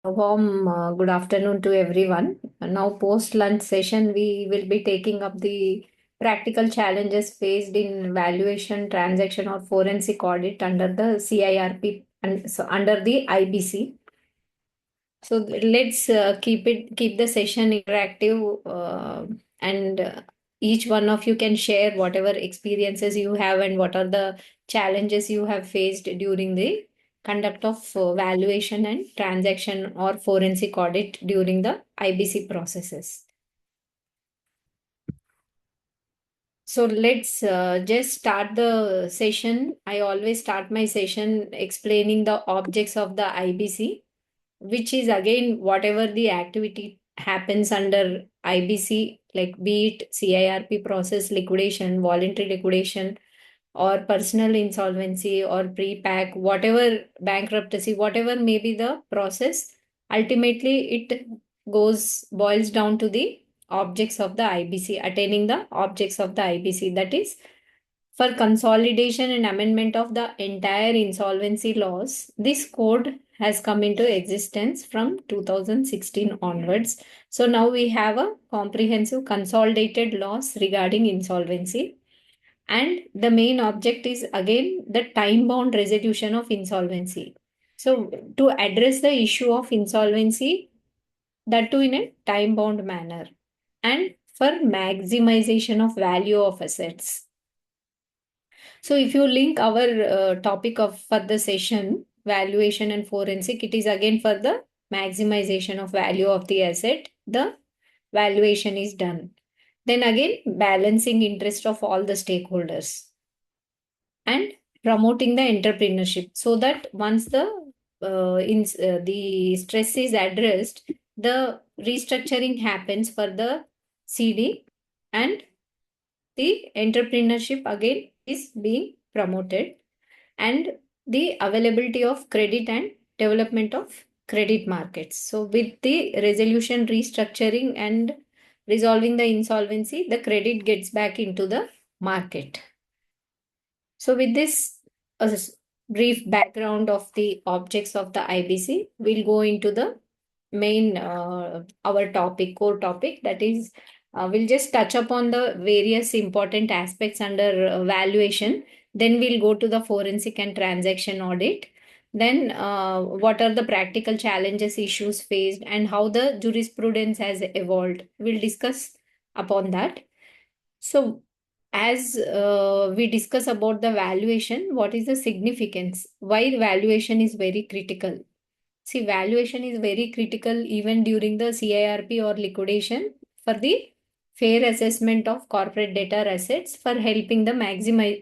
A warm good afternoon to everyone. Now, post lunch session, we will be taking up the practical challenges faced in valuation, transaction, or forensic audit under the CIRP and so under the IBC. So let's keep the session interactive, and each one of you can share whatever experiences you have and what are the challenges you have faced during the conduct of valuation and transaction or forensic audit during the IBC processes. So let's just start the session. I always start my session explaining the objects of the IBC, which is again whatever the activity happens under IBC, like be it CIRP process, liquidation, voluntary liquidation, or personal insolvency, or pre-pack, whatever bankruptcy, whatever may be the process, ultimately it boils down to the objects of the IBC, attaining the objects of the IBC. That is, for consolidation and amendment of the entire insolvency laws, this code has come into existence from 2016 onwards. So now we have a comprehensive consolidated laws regarding insolvency. And the main object is again the time bound resolution of insolvency. So, to address the issue of insolvency, that too in a time bound manner, and for maximization of value of assets. So if you link our topic of for the session, valuation and forensic, it is again for the maximization of value of the asset, the valuation is done. Then again, balancing interest of all the stakeholders and promoting the entrepreneurship, so that once the stress is addressed, the restructuring happens for the CD, and the entrepreneurship again is being promoted, and the availability of credit and development of credit markets. So with the resolution, restructuring, and resolving the insolvency, the credit gets back into the market. So with this brief background of the objects of the IBC, we'll go into the main our topic, core topic, that is we'll just touch upon the various important aspects under valuation. Then we'll go to the forensic and transaction audit. Then what are the practical challenges, issues faced, and how the jurisprudence has evolved, we'll discuss upon that. So as we discuss about the valuation, what is the significance, why valuation is very critical? See, valuation is very critical even during the CIRP or liquidation for the fair assessment of corporate debtor assets, for helping the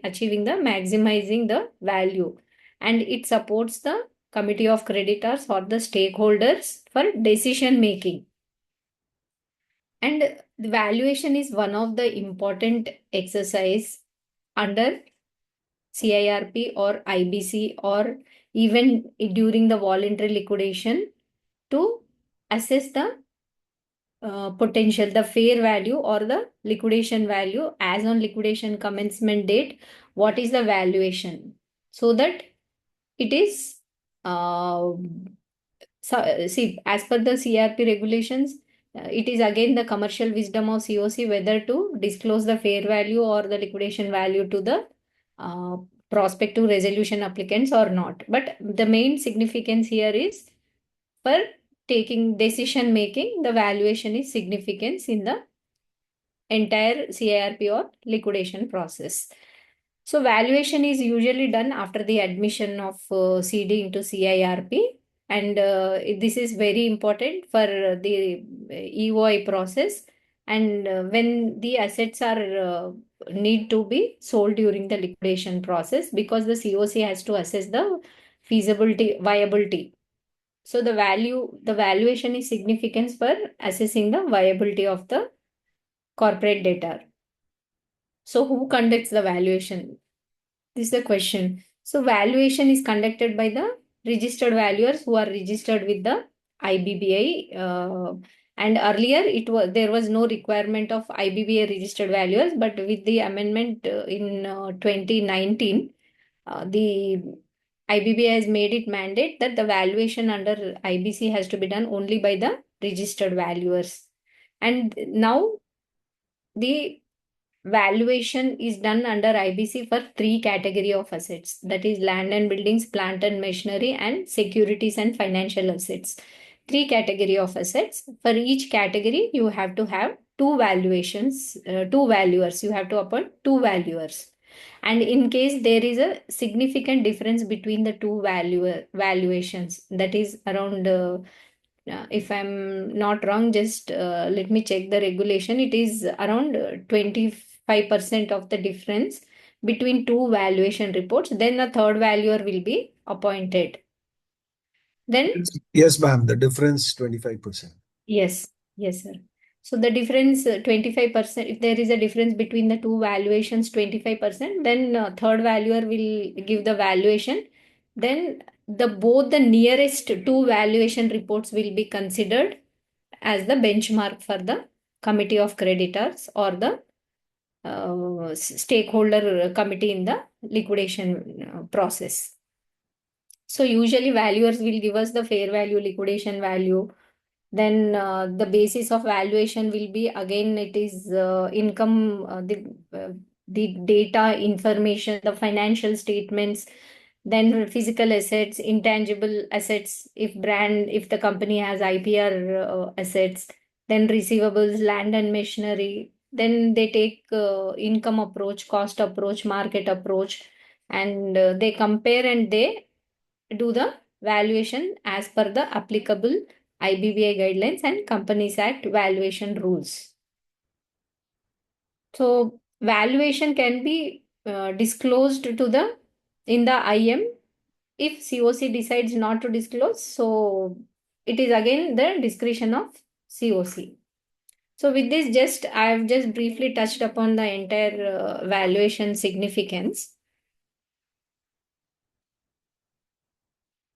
achieving the maximizing the value, and it supports the committee of creditors or the stakeholders for decision making. And the valuation is one of the important exercise under CIRP or IBC, or even during the voluntary liquidation, to assess the potential, the fair value or the liquidation value as on liquidation commencement date. What is the valuation? So that it is, see, as per the CRP regulations, it is again the commercial wisdom of COC whether to disclose the fair value or the liquidation value to the uh, prospective resolution applicants or not. But the main significance here is for taking decision making, the valuation is significance in the entire CIRP or liquidation process. So valuation is usually done after the admission of CD into CIRP, and this is very important for the EOI process, and when the assets are need to be sold during the liquidation process, because the COC has to assess the feasibility, viability. So the valuation is significance for assessing the viability of the corporate debtor. So who conducts the valuation? This is the question. So valuation is conducted by the registered valuers who are registered with the IBBI. And earlier there was no requirement of IBBI registered valuers, but with the amendment in 2019, the IBBI has made it mandate that the valuation under IBC has to be done only by the registered valuers. And now the valuation is done under IBC for three category of assets, that is land and buildings, plant and machinery, and securities and financial assets. Three category of assets. For each category, you have to have two valuations, two valuers. You have to appoint two valuers. And in case there is a significant difference between the two valuations, that is around if I'm not wrong, just let me check the regulation. It is around 25% of the difference between two valuation reports. Then a third valuer will be appointed. Then, Yes, ma'am. The difference 25%. yes, yes, sir. So the difference 25%, if there is a difference between the two valuations, 25%, then third valuer will give the valuation. Then the both the nearest two valuation reports will be considered as the benchmark for the committee of creditors or the stakeholder committee in the liquidation process. So usually valuers will give us the fair value, liquidation value. Then the basis of valuation will be, again, it is income, the data information, the financial statements, then physical assets, intangible assets, if the company has IPR assets, then receivables, land and machinery. Then they take income approach, cost approach, market approach, and they compare and they do the valuation as per the applicable IBBI guidelines and Companies Act valuation rules. So valuation can be disclosed to the in the IM. If COC decides not to disclose, so it is again the discretion of COC. So with this, just I have just briefly touched upon the entire valuation significance.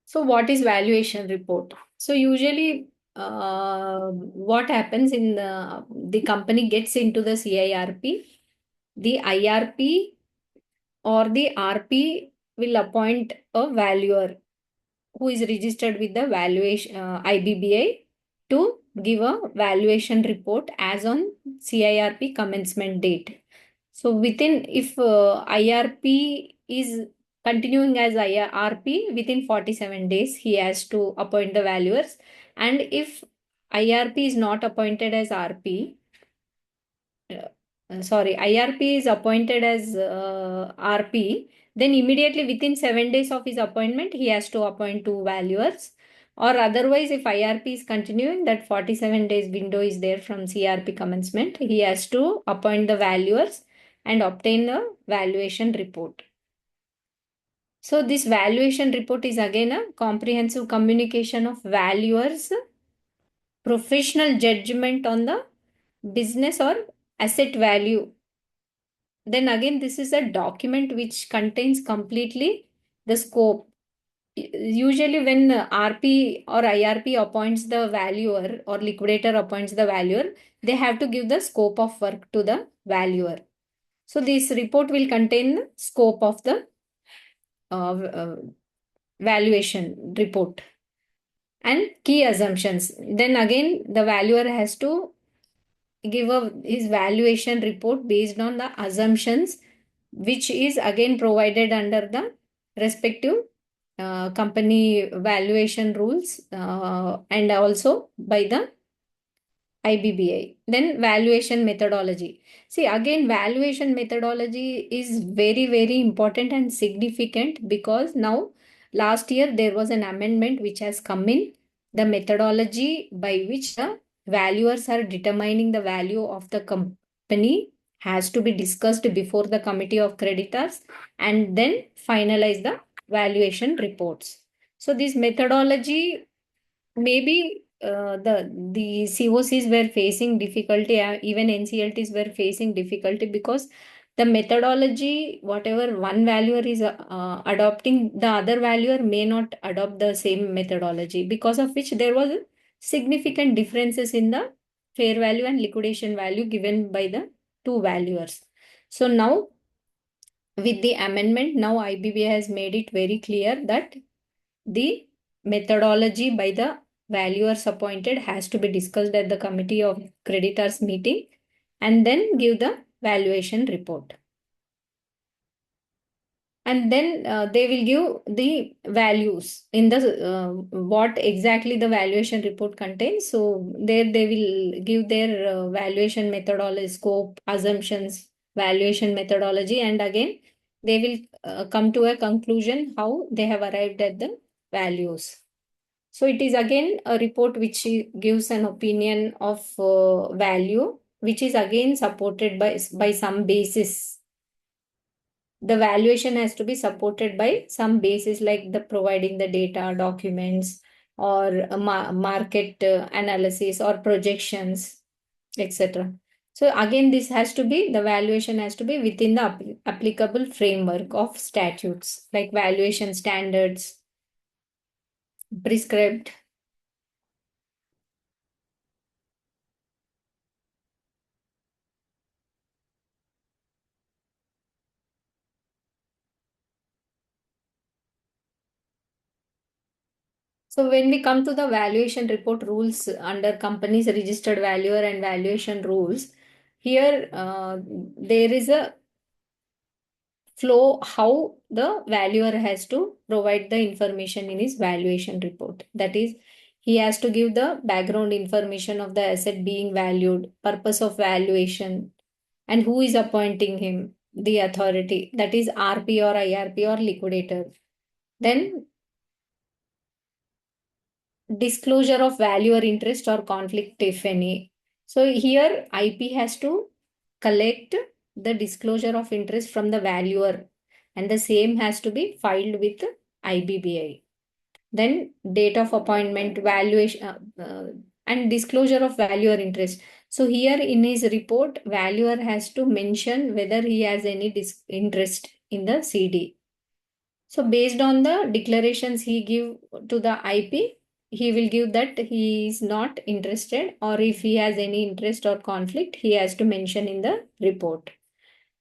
So what is valuation report? So usually what happens in the company gets into the CIRP, the IRP or the RP will appoint a valuer who is registered with the valuation IBBI to give a valuation report as on CIRP commencement date. So within, if IRP is continuing as IRP, within 47 days, he has to appoint the valuers. And if IRP is not appointed as RP, IRP is appointed as RP, then immediately within 7 days of his appointment, he has to appoint two valuers. Or otherwise, if IRP is continuing, that 47 days window is there from CRP commencement, he has to appoint the valuers and obtain a valuation report. So this valuation report is again a comprehensive communication of valuers' professional judgment on the business or asset value. Then again, this is a document which contains completely the scope. Usually when RP or IRP appoints the valuer or liquidator appoints the valuer, they have to give the scope of work to the valuer. So this report will contain the scope of the valuation report and key assumptions. Then again, the valuer has to give his valuation report based on the assumptions, which is again provided under the respective company valuation rules and also by the IBBI. Then valuation methodology. See, again, valuation methodology is very, very important and significant because now last year there was an amendment which has come in, the methodology by which the valuers are determining the value of the company has to be discussed before the committee of creditors and then finalize the valuation reports. So this methodology, maybe the COCs were facing difficulty, even NCLTs were facing difficulty because the methodology, whatever one valuer is adopting, the other valuer may not adopt the same methodology, because of which there was significant differences in the fair value and liquidation value given by the two valuers. So now with the amendment, now IBBA has made it very clear that the methodology by the valuers appointed has to be discussed at the committee of creditors meeting and then give the valuation report. And then they will give the values in the what exactly the valuation report contains. So there they will give their valuation methodology, scope, assumptions, valuation methodology, and again they will come to a conclusion how they have arrived at the values. So it is again a report which gives an opinion of value, which is again supported by some basis. The valuation has to be supported by some basis like the providing the data, documents, or market analysis or projections, etc. So again, this has to be, the valuation has to be within the applicable framework of statutes like valuation standards prescribed. So when we come to the valuation report rules under companies registered valuer and valuation rules, here there is a flow how the valuer has to provide the information in his valuation report. That is, he has to give the background information of the asset being valued, purpose of valuation, and who is appointing him, the authority, that is RP or IRP or liquidator. Then disclosure of value or interest or conflict, if any. So here IP has to collect the disclosure of interest from the valuer, and the same has to be filed with IBBI. Then date of appointment, valuation, and disclosure of value or interest. So here in his report, valuer has to mention whether he has any interest in the CD. So based on the declarations he give to the IP, he will give that he is not interested, or if he has any interest or conflict, he has to mention in the report.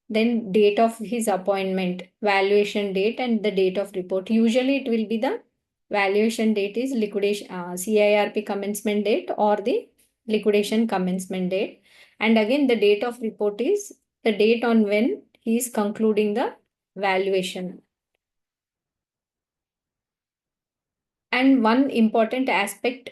Then date of his appointment, valuation date, and the date of report. Usually it will be the valuation date is liquidation, CIRP commencement date or the liquidation commencement date. And again, the date of report is the date on when he is concluding the valuation. And one important aspect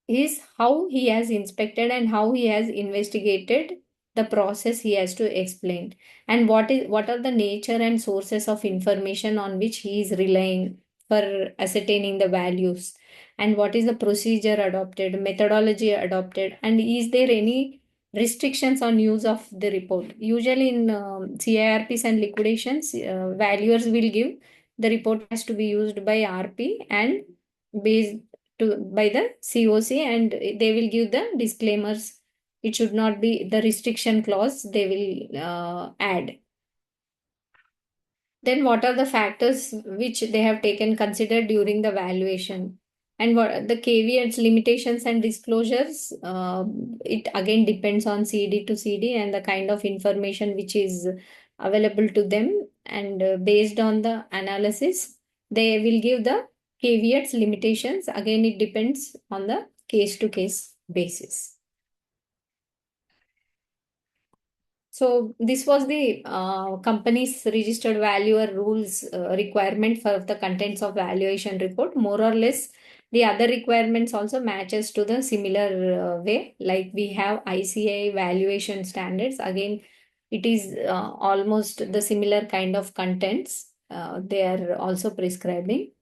is how he has inspected and how he has investigated the process he has to explain, and what are the nature and sources of information on which he is relying for ascertaining the values, and what is the procedure adopted, methodology adopted, and is there any restrictions on use of the report. Usually in CIRPs and liquidations, valuers will give the report has to be used by RP and based to by the COC, and they will give the disclaimers. It should not be the restriction clause they will add. Then what are the factors which they have taken considered during the valuation, and what the caveats, limitations, and disclosures. It again depends on CD to CD and the kind of information which is available to them, and based on the analysis they will give the caveats, limitations. Again, it depends on the case to case basis. So this was the company's registered valuer rules requirement for the contents of valuation report. More or less, the other requirements also matches to the similar way. Like we have ICA valuation standards. Again, it is almost the similar kind of contents. They are also prescribing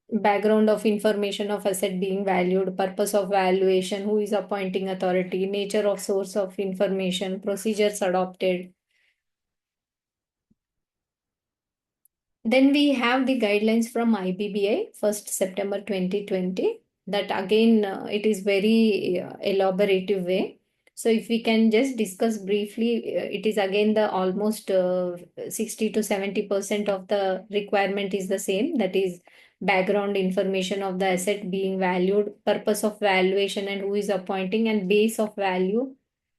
background of information of asset being valued, purpose of valuation, who is appointing authority, nature of source of information, procedures adopted. Then we have the guidelines from IBBA, 1st September 2020. That again, it is very elaborative way. So if we can just discuss briefly, it is again the almost 60 to 70% of the requirement is the same. That is background information of the asset being valued, purpose of valuation and who is appointing, and base of value,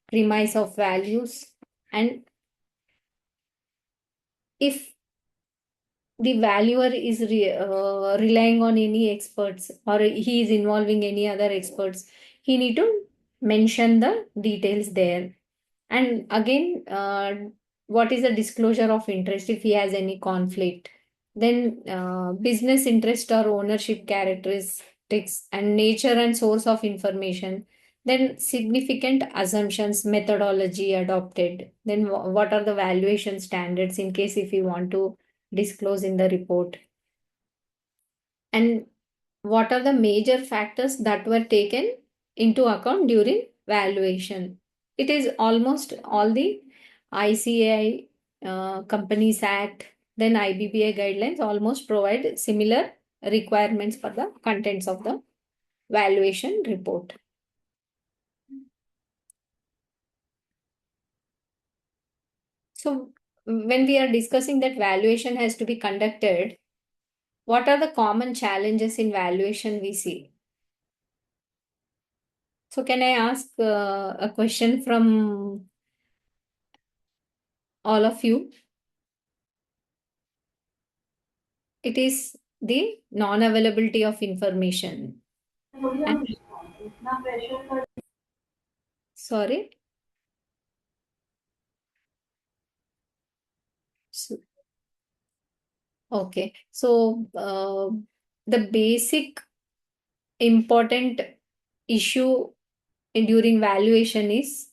premise of values, and if the valuer is relying on any experts or he is involving any other experts, he need to mention the details there. And again, what is the disclosure of interest if he has any conflict? Then business interest or ownership characteristics and nature and source of information. Then significant assumptions, methodology adopted. Then what are the valuation standards in case if you want to disclose in the report? And what are the major factors that were taken into account during valuation? It is almost all the ICAI, Companies Act, then IBBA guidelines almost provide similar requirements for the contents of the valuation report. So, when we are discussing that valuation has to be conducted, what are the common challenges in valuation we see? So, can I ask a question from all of you? It is the non-availability of information. And, sorry. So, okay. So, the basic important issue during valuation is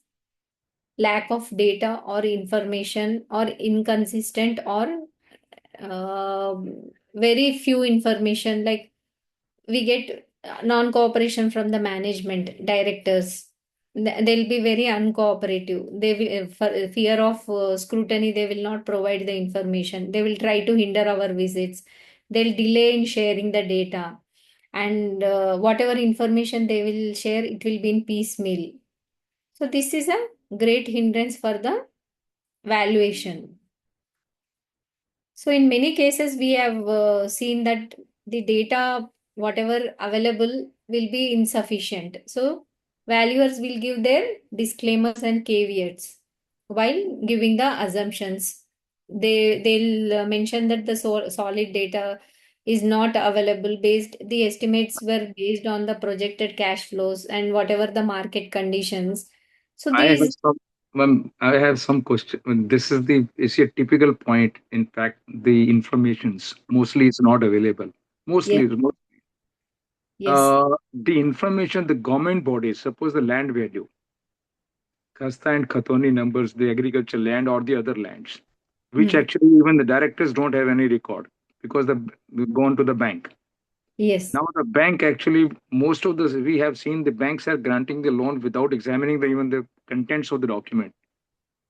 lack of data or information or inconsistent or uh, very few information, like we get non-cooperation from the management directors. They'll be very uncooperative. They will, for fear of scrutiny, they will not provide the information. They will try to hinder our visits. They'll delay in sharing the data, and whatever information they will share, it will be in piecemeal. So this is a great hindrance for the valuation. So in many cases, we have seen that the data, whatever available, will be insufficient. So valuers will give their disclaimers and caveats while giving the assumptions. They'll mention that the solid data is not available. Based the estimates were based on the projected cash flows and whatever the market conditions. So I have these, some, I have some question. This is the is a typical point. In fact, the informations mostly is not available. yes, Mostly, yes, the information the government bodies, suppose the land value, Khasta and Khatoni numbers, the agriculture land or the other lands, which hmm, actually even the directors don't have any record because they gone to the bank. yes, Now the bank actually, most of the we have seen the banks are granting the loan without examining even the contents of the document.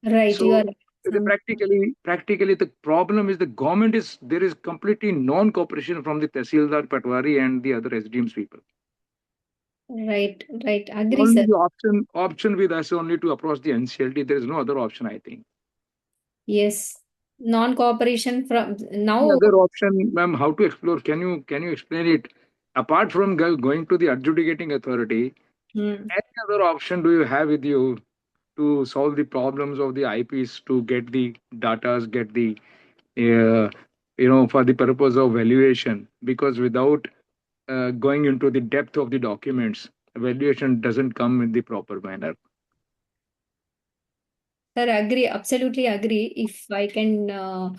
right. You are So some. practically the problem is the government is there is completely non-cooperation from the Tehsildar, Patwari, and the other SDMs people. Right, right. Agree, Only sir. the option with us only to approach the NCLT. There is no other option, I think. Yes. Non-cooperation from The now. other option, ma'am, how to explore? Can you explain it? Apart from going to the adjudicating authority, Hmm. any other option do you have with you to solve the problems of the IPs to get the datas, get the uh, for the purpose of valuation? Because without going into the depth of the documents, valuation doesn't come in the proper manner. Sir, agree. Absolutely agree. If I can uh,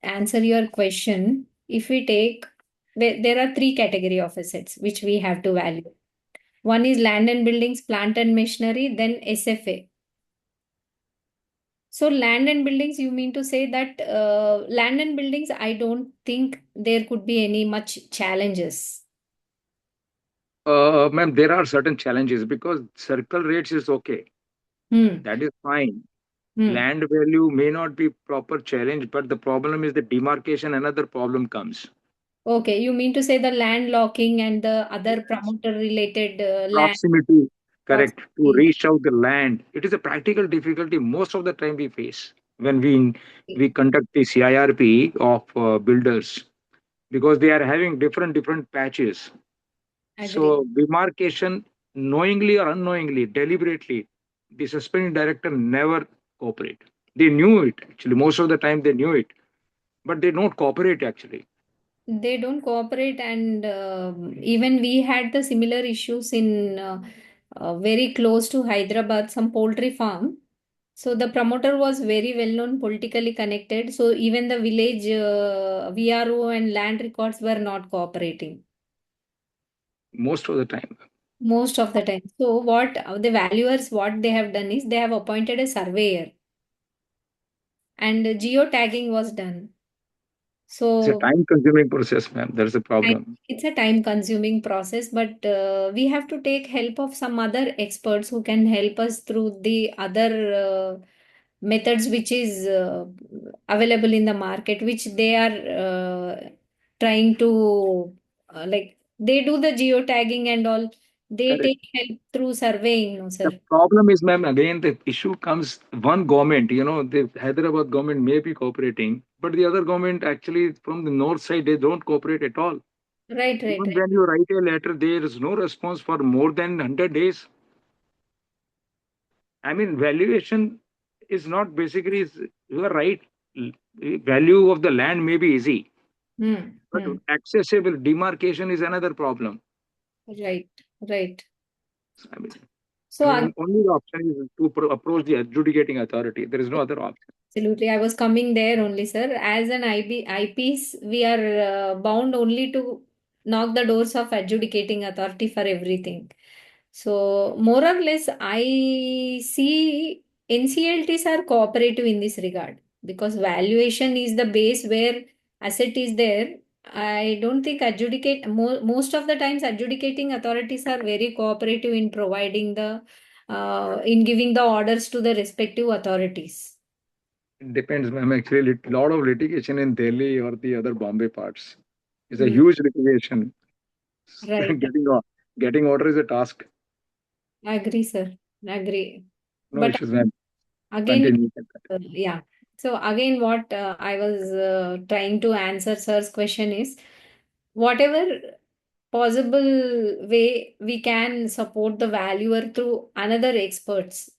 answer your question, if we take, there are three category of assets which we have to value. One is land and buildings, plant and machinery, then SFA. So land and buildings, you mean to say that land and buildings, I don't think there could be any much challenges. Ma'am, there are certain challenges because circle rates is okay. Hmm. That is fine. Hmm. Land value may not be proper challenge, but the problem is the demarcation. Another problem comes. Okay, you mean to say the land locking and the other Yes. promoter related land Proximity, correct. To proximity. reach out the land, it is a practical difficulty most of the time we face when we conduct the CIRP of builders because they are having different patches. Agree. So demarcation, knowingly or unknowingly, deliberately, the suspending director never cooperate. They knew it actually. Most of the time they knew it, but they don't cooperate actually. They don't cooperate, and even we had the similar issues in very close to Hyderabad, some poultry farm. So the promoter was very well known, politically connected. So even the village VRO and land records were not cooperating Most of the time. most of the time. So what the valuers, what they have done is they have appointed a surveyor, and geotagging was done. It's a So time consuming process, ma'am. There's a time- problem. it's a time consuming process, but we have to take help of some other experts who can help us through the other methods which is available in the market, which they are trying to like they do the geotagging and all. They Correct. take help through surveying, no, The sir. problem is, ma'am, again, the issue comes one government, the Hyderabad government may be cooperating, but the other government actually from the north side, they don't cooperate at all. Right, right, Even right. when you write a letter, there is no response for more than 100 days. I mean, valuation is not basically, you are right. Value of the land may be easy, Hmm. but Hmm. accessible demarcation is another problem. Right, right. I mean, So only the option is to approach the adjudicating authority. There is no other option. absolutely. I was coming there only, sir. As an IPs, we are bound only to knock the doors of adjudicating authority for everything. So, more or less, I see NCLTs are cooperative in this regard because valuation is the base where asset is there. I don't think most of the times adjudicating authorities are very cooperative in providing in giving the orders to the respective authorities. It depends, ma'am. Actually, a lot of litigation in Delhi or the other Bombay parts. It's a Hmm. huge litigation. Right. Getting order is a task. Agree, sir. Agree. No But issues, ma'am. again, Continue. yeah. So again, what I was trying to answer sir's question is whatever possible way we can support the valuer through another experts.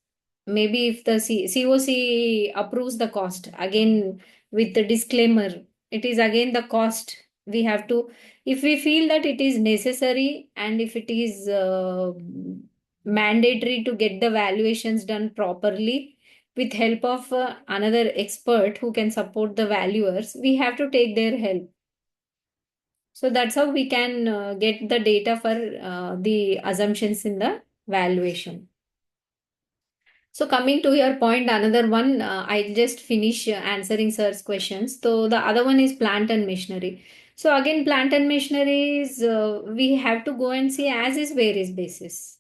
Maybe if the COC approves the cost, again with the disclaimer, it is again the cost we have to, if we feel that it is necessary and if it is mandatory to get the valuations done properly with help of another expert who can support the valuers, we have to take their help. So that's how we can get the data for the assumptions in the valuation. So coming to your point, another one, I just finish answering sir's questions. So the other one is plant and machinery. So again, plant and machinery is we have to go and see as is where is basis.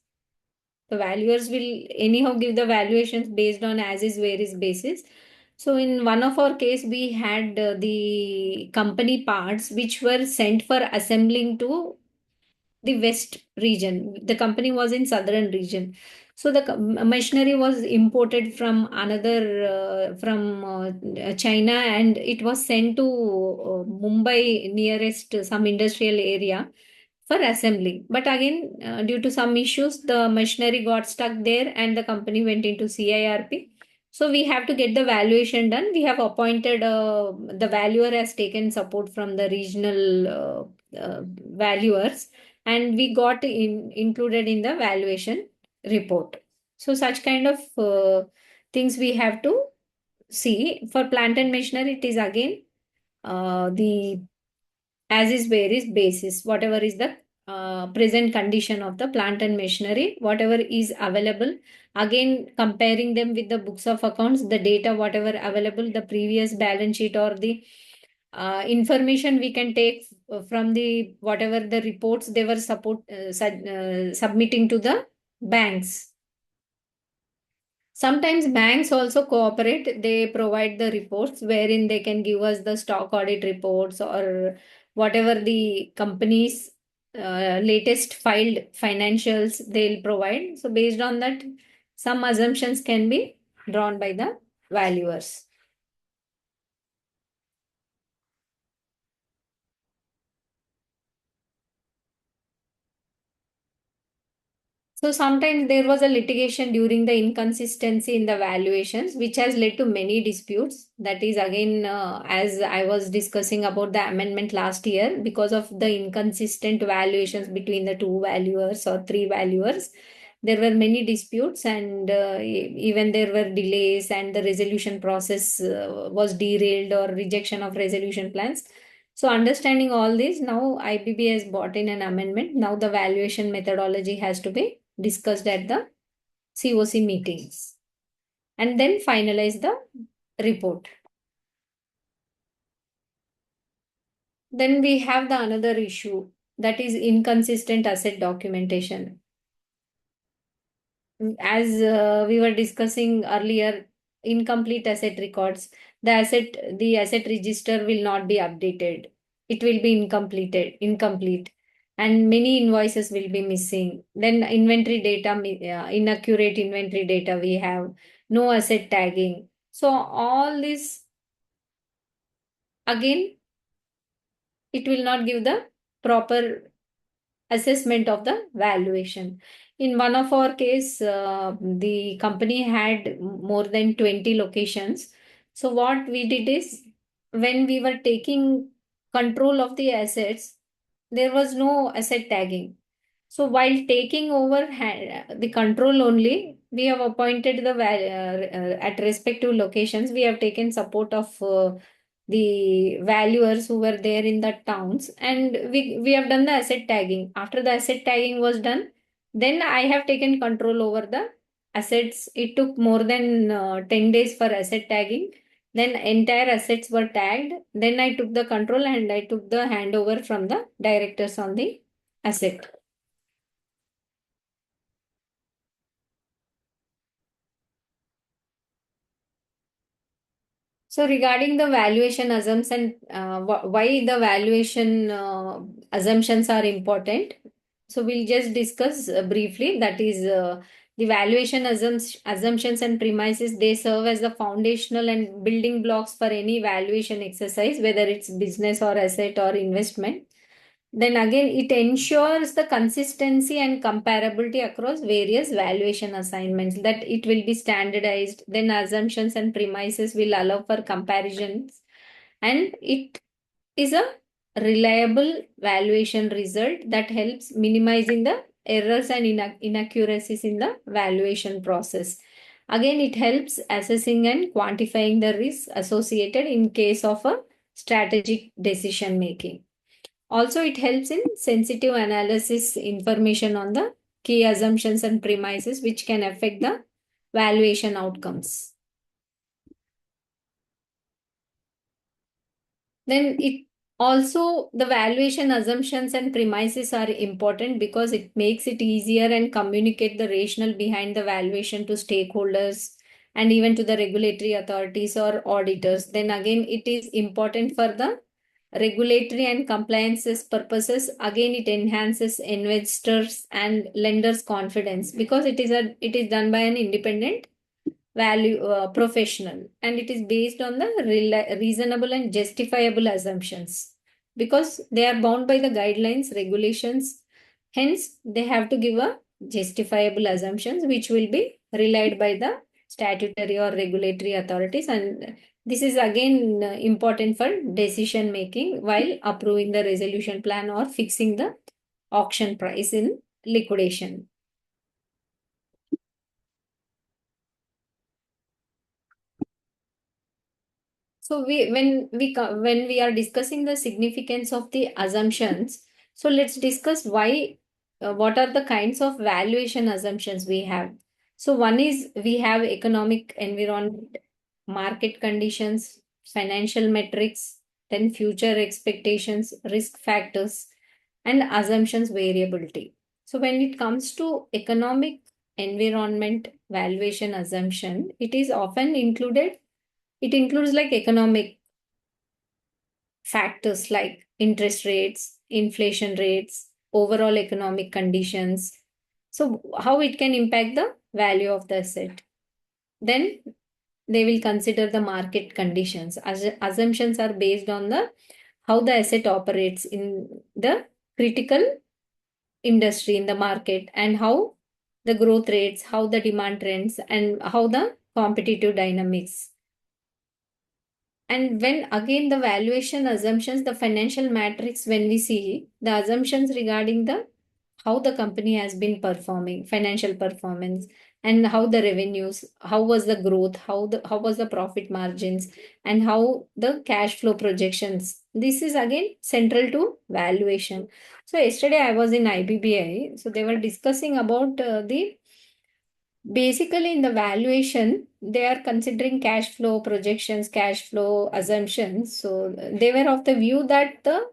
The valuers will anyhow give the valuations based on as is where is basis. So in one of our case, we had the company parts which were sent for assembling to the west region. The company was in southern region. So the machinery was imported from another from China, and it was sent to Mumbai nearest some industrial area for assembly. But again, due to some issues, the machinery got stuck there and the company went into CIRP. So we have to get the valuation done. We have appointed the valuer has taken support from the regional valuers, and we got included in the valuation report. So such kind of things we have to see. For plant and machinery, it is again the as is where is basis, whatever is the present condition of the plant and machinery, whatever is available, again comparing them with the books of accounts, the data whatever available, the previous balance sheet or the information we can take from the whatever the reports they were submitting to the banks. Sometimes banks also cooperate. They provide the reports wherein they can give us the stock audit reports or whatever the company's latest filed financials they'll provide. So based on that, some assumptions can be drawn by the valuers. So sometimes there was a litigation during the inconsistency in the valuations, which has led to many disputes. That is again, as I was discussing about the amendment last year, because of the inconsistent valuations between the two valuers or three valuers, there were many disputes, and even there were delays, and the resolution process was derailed, or rejection of resolution plans. So understanding all this, now IBB has brought in an amendment. Now the valuation methodology has to be discussed at the COC meetings and then finalize the report. Then we have the another issue, that is inconsistent asset documentation. As we were discussing earlier, incomplete asset records, the asset register will not be updated. It will be incomplete, and many invoices will be missing. Then inventory data, inaccurate inventory data we have, no asset tagging. So all this, again, it will not give the proper assessment of the valuation. In one of our case, the company had more than 20 locations. So what we did is, when we were taking control of the assets, there was no asset tagging. So while taking over the control only, we have appointed at respective locations. We have taken support of the valuers who were there in the towns, and we have done the asset tagging. After the asset tagging was done, then I have taken control over the assets. It took more than 10 days for asset tagging. Then entire assets were tagged. Then I took the control and I took the handover from the directors on the asset. So regarding the valuation assumption, why the valuation assumptions are important. So we'll just discuss briefly. That is, the valuation assumptions and premises, they serve as the foundational and building blocks for any valuation exercise, whether it's business or asset or investment. Then again, it ensures the consistency and comparability across various valuation assignments, that it will be standardized. Then assumptions and premises will allow for comparisons, and it is a reliable valuation result that helps minimizing the errors and inaccuracies in the valuation process. Again, it helps assessing and quantifying the risks associated in case of a strategic decision making. Also, it helps in sensitive analysis information on the key assumptions and premises which can affect the valuation outcomes. Then it also, the valuation assumptions and premises are important because it makes it easier and communicate the rationale behind the valuation to stakeholders and even to the regulatory authorities or auditors. Then again, it is important for the regulatory and compliances purposes. Again, it enhances investors and lenders confidence because it is done by an independent professional, and it is based on the reasonable and justifiable assumptions, because they are bound by the guidelines, regulations. Hence they have to give a justifiable assumptions which will be relied by the statutory or regulatory authorities, and this is again important for decision making while approving the resolution plan or fixing the auction price in liquidation. So when we are discussing the significance of the assumptions, so let's discuss why, what are the kinds of valuation assumptions we have. So one is, we have economic environment, market conditions, financial metrics, then future expectations, risk factors, and assumptions variability. So when it comes to economic environment valuation assumption, it is often included. It includes like economic factors like interest rates, inflation rates, overall economic conditions. So, how it can impact the value of the asset. Then they will consider the market conditions. Assumptions are based on the how the asset operates in the critical industry in the market, and how the growth rates, how the demand trends, and how the competitive dynamics. And when again the valuation assumptions, the financial matrix, when we see the assumptions regarding the how the company has been performing, financial performance, and how the revenues, how was the growth, how was the profit margins, and how the cash flow projections. This is again central to valuation. So yesterday I was in IBBI, so they were discussing about the basically in the valuation they are considering cash flow projections, cash flow assumptions. So they were of the view that the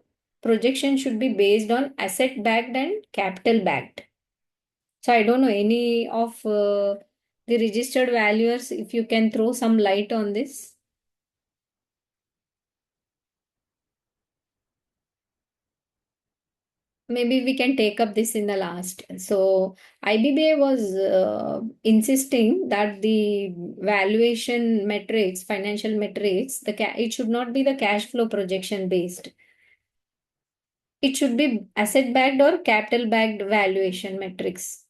projection should be based on asset backed and capital backed. So I don't know any of the registered valuers, if you can throw some light on this. Maybe we can take up this in the last. So IBBA was insisting that the valuation metrics, financial metrics, it should not be the cash flow projection based. It should be asset backed or capital backed valuation metrics.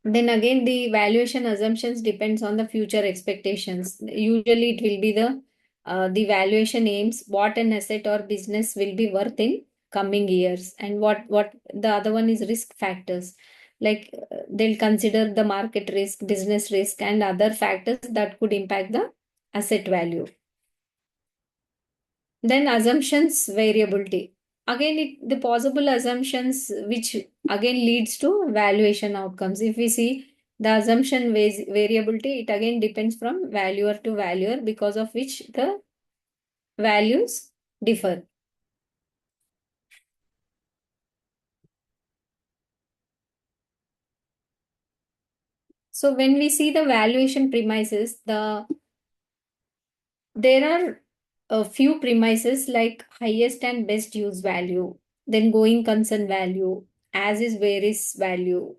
Then again, the valuation assumptions depends on the future expectations. Usually, it will be the valuation aims what an asset or business will be worth in coming years, and what the other one is risk factors. Like they'll consider the market risk, business risk, and other factors that could impact the asset value. Then assumptions variability. Again, the possible assumptions which again leads to valuation outcomes. If we see the assumption variability, it again depends from valuer to valuer, because of which the values differ. So when we see the valuation premises, there are a few premises like highest and best use value, then going concern value, as is where is value,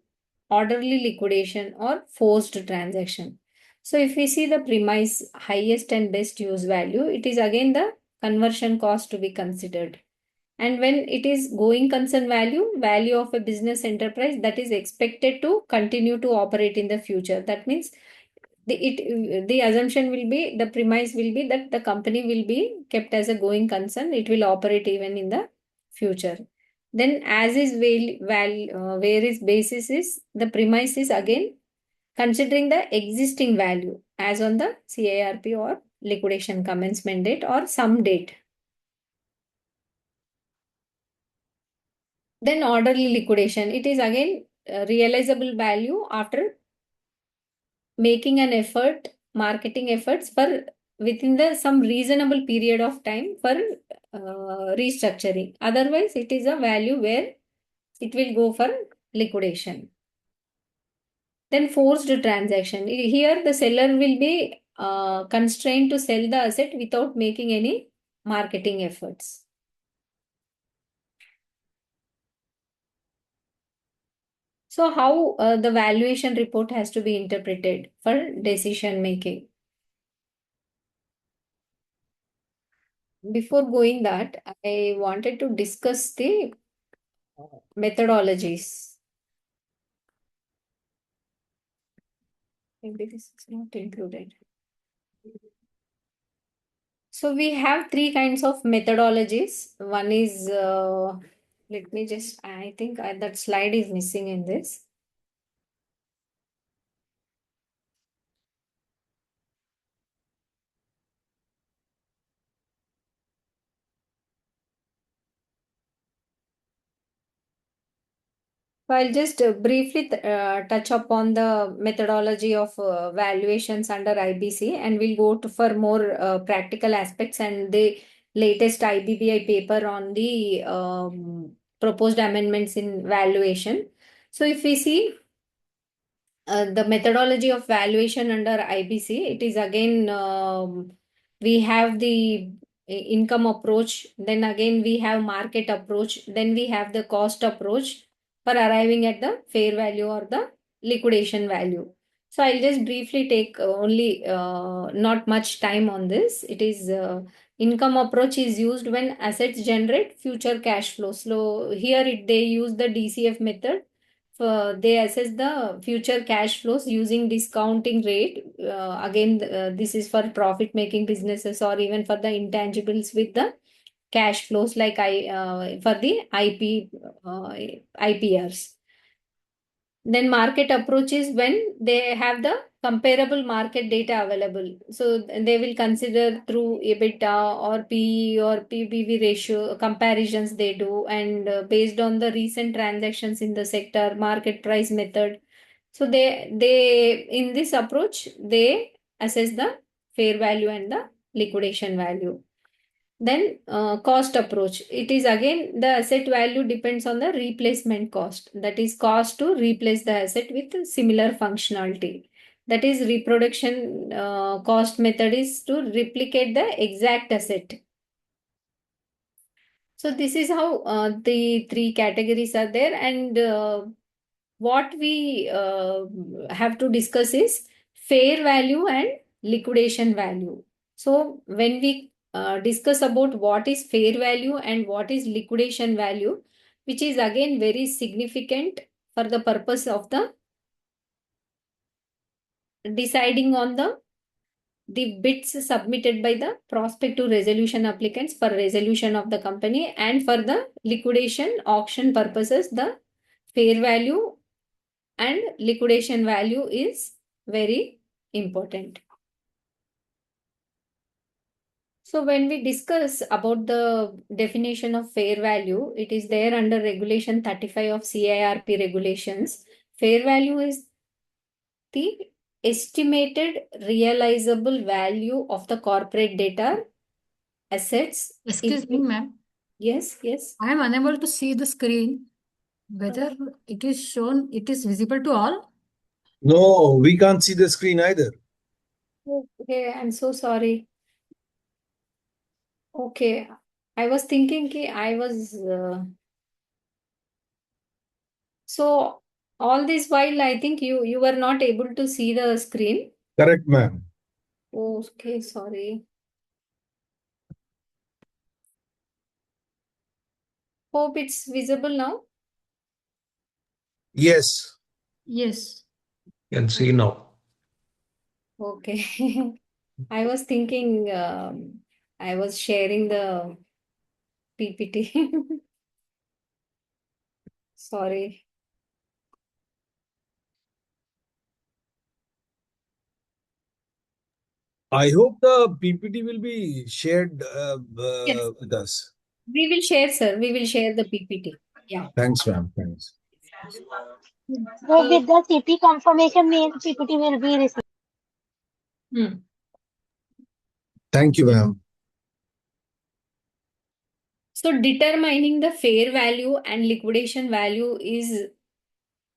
orderly liquidation, or forced transaction. So if we see the premise highest and best use value, it is again the conversion cost to be considered. And when it is going concern value, value of a business enterprise that is expected to continue to operate in the future. That means the assumption will be, the premise will be that the company will be kept as a going concern, it will operate even in the future. Then as is where is basis is, the premise is again considering the existing value as on the CIRP or liquidation commencement date or some date. Then orderly liquidation, it is again realizable value after making an effort, marketing efforts for within the some reasonable period of time for restructuring. Otherwise, it is a value where it will go for liquidation. Then forced transaction. Here, the seller will be constrained to sell the asset without making any marketing efforts. So, how the valuation report has to be interpreted for decision making? Before going that, I wanted to discuss the methodologies. Maybe this is not included. So we have three kinds of methodologies. One is, let me just, I think that slide is missing in this. So I'll just briefly touch upon the methodology of valuations under IBC, and we'll go to for more practical aspects and the latest IBBI paper on the proposed amendments in valuation. So if we see the methodology of valuation under IBC, it is again we have the income approach, then again we have market approach, then we have the cost approach for arriving at the fair value or the liquidation value. So I'll just briefly take only not much time on this. It is income approach is used when assets generate future cash flow. So here they use the DCF method they assess the future cash flows using discounting rate. Again, this is for profit making businesses or even for the intangibles with the cash flows like for the IPRs. Then market approach is when they have the comparable market data available. So they will consider through EBITDA or PE or PBV ratio comparisons they do, and based on the recent transactions in the sector, market price method. So they in this approach they assess the fair value and the liquidation value. Then cost approach. It is again the asset value depends on the replacement cost. That is cost to replace the asset with similar functionality. That is reproduction cost method is to replicate the exact asset. So this is how the three categories are there, and what we have to discuss is fair value and liquidation value. So when we discuss about what is fair value and what is liquidation value, which is again very significant for the purpose of the deciding on the bids submitted by the prospective resolution applicants for resolution of the company, and for the liquidation auction purposes the fair value and liquidation value is very important. So when we discuss about the definition of fair value, it is there under regulation 35 of CIRP regulations. Fair value is the estimated realizable value of the corporate data assets. Excuse me, ma'am. Yes, yes. I am unable to see the screen. Whether it is shown, it is visible to all? No, we can't see the screen either. Okay, I'm so sorry. Okay, I was thinking I was so all this while I think you were not able to see the screen. Correct, ma'am. Okay, sorry. Hope it's visible now. Yes. Yes. Can see now. Okay. I was thinking I was sharing the PPT. Sorry. I hope the PPT will be shared Yes, with us. we will share, sir. We will share the PPT. Yeah. Thanks, ma'am. Thanks. So with the CP confirmation mail, PPT will be received. Hmm. Thank you, ma'am. So determining the fair value and liquidation value is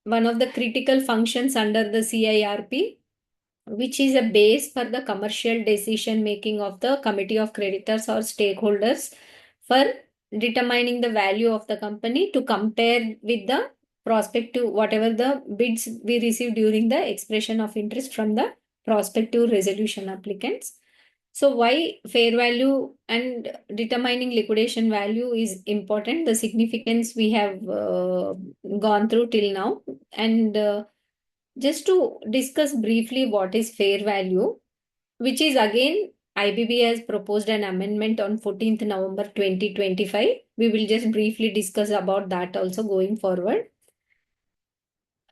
one of the critical functions under the CIRP, which is a base for the commercial decision making of the committee of creditors or stakeholders for determining the value of the company to compare with the prospective, whatever the bids we receive during the expression of interest from the prospective resolution applicants. So why fair value and determining liquidation value is important, the significance we have gone through till now. And just to discuss briefly what is fair value, which is again IBB has proposed an amendment on 14th November 2025. We will just briefly discuss about that also going forward.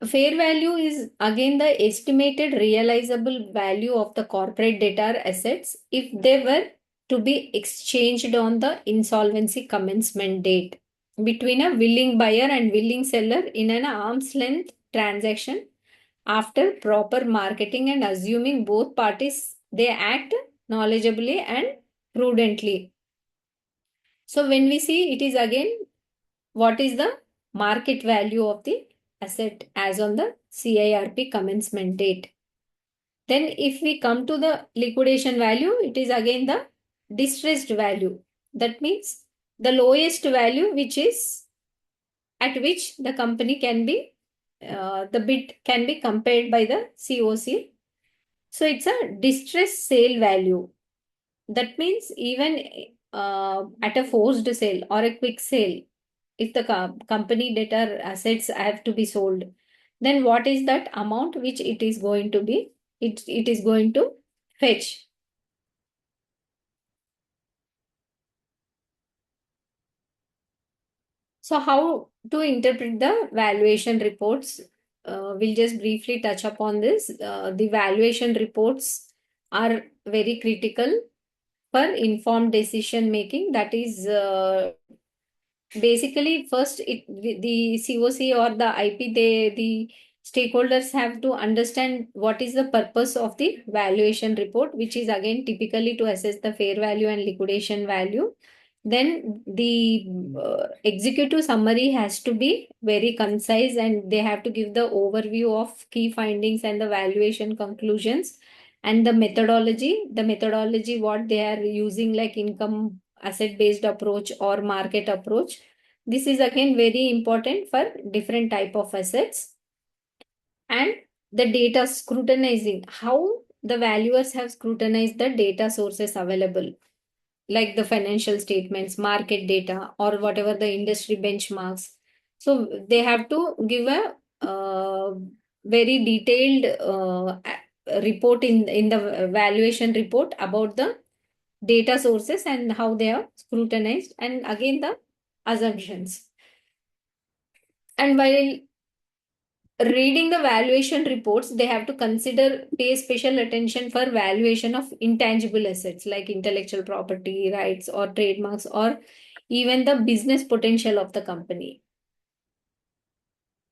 Fair value is again the estimated realizable value of the corporate debtor assets if they were to be exchanged on the insolvency commencement date between a willing buyer and willing seller in an arm's length transaction after proper marketing and assuming both parties they act knowledgeably and prudently. So when we see it is again what is the market value of the asset as on the CIRP commencement date. Then if we come to the liquidation value, it is again the distressed value. That means the lowest value which is at which the company can be, the bid can be compared by the COC. So it's a distressed sale value. That means even at a forced sale or a quick sale, if the company debtor assets have to be sold, then what is that amount which it is going to be, it is going to fetch. So how to interpret the valuation reports? We'll just briefly touch upon this. The valuation reports are very critical for informed decision making. That is basically first the COC or the IP, the stakeholders have to understand what is the purpose of the valuation report, which is again typically to assess the fair value and liquidation value. Then the executive summary has to be very concise, and they have to give the overview of key findings and the valuation conclusions, and the methodology what they are using, like income asset based approach or market approach. This is again very important for different type of assets. And the data scrutinizing, how the valuers have scrutinized the data sources available, like the financial statements, market data, or whatever the industry benchmarks. So they have to give a very detailed report in the valuation report about the data sources and how they are scrutinized, and again the assumptions. And while reading the valuation reports, they have to pay special attention for valuation of intangible assets like intellectual property, rights, or trademarks, or even the business potential of the company.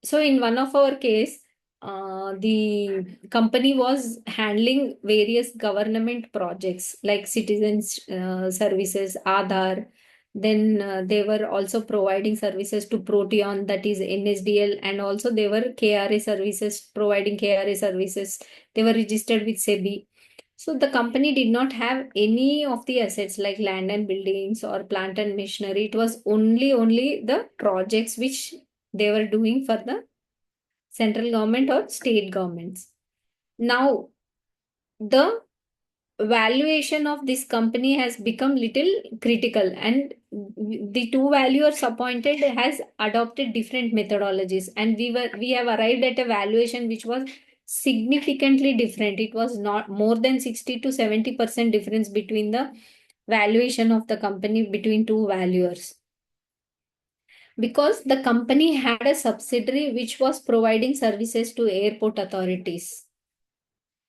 So in one of our case, the company was handling various government projects like citizens services, Aadhaar. Then they were also providing services to Proteon, that is NSDL, and also they were KRA services, providing KRA services. They were registered with SEBI. So the company did not have any of the assets like land and buildings or plant and machinery. It was only the projects which they were doing for the central government or state governments. Now, the valuation of this company has become little critical, and the two valuers appointed has adopted different methodologies, and we have arrived at a valuation which was significantly different. It was not more than 60 to 70% difference between the valuation of the company between two valuers, because the company had a subsidiary which was providing services to airport authorities.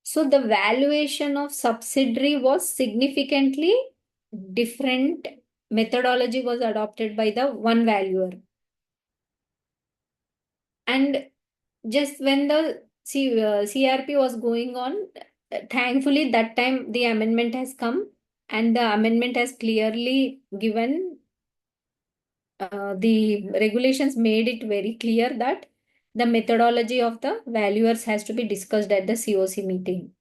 So the valuation of subsidiary was significantly different. Methodology was adopted by the one valuer. And just when the CRP was going on, thankfully that time the amendment has come, and the amendment has clearly given the regulations made it very clear that the methodology of the valuers has to be discussed at the COC meeting.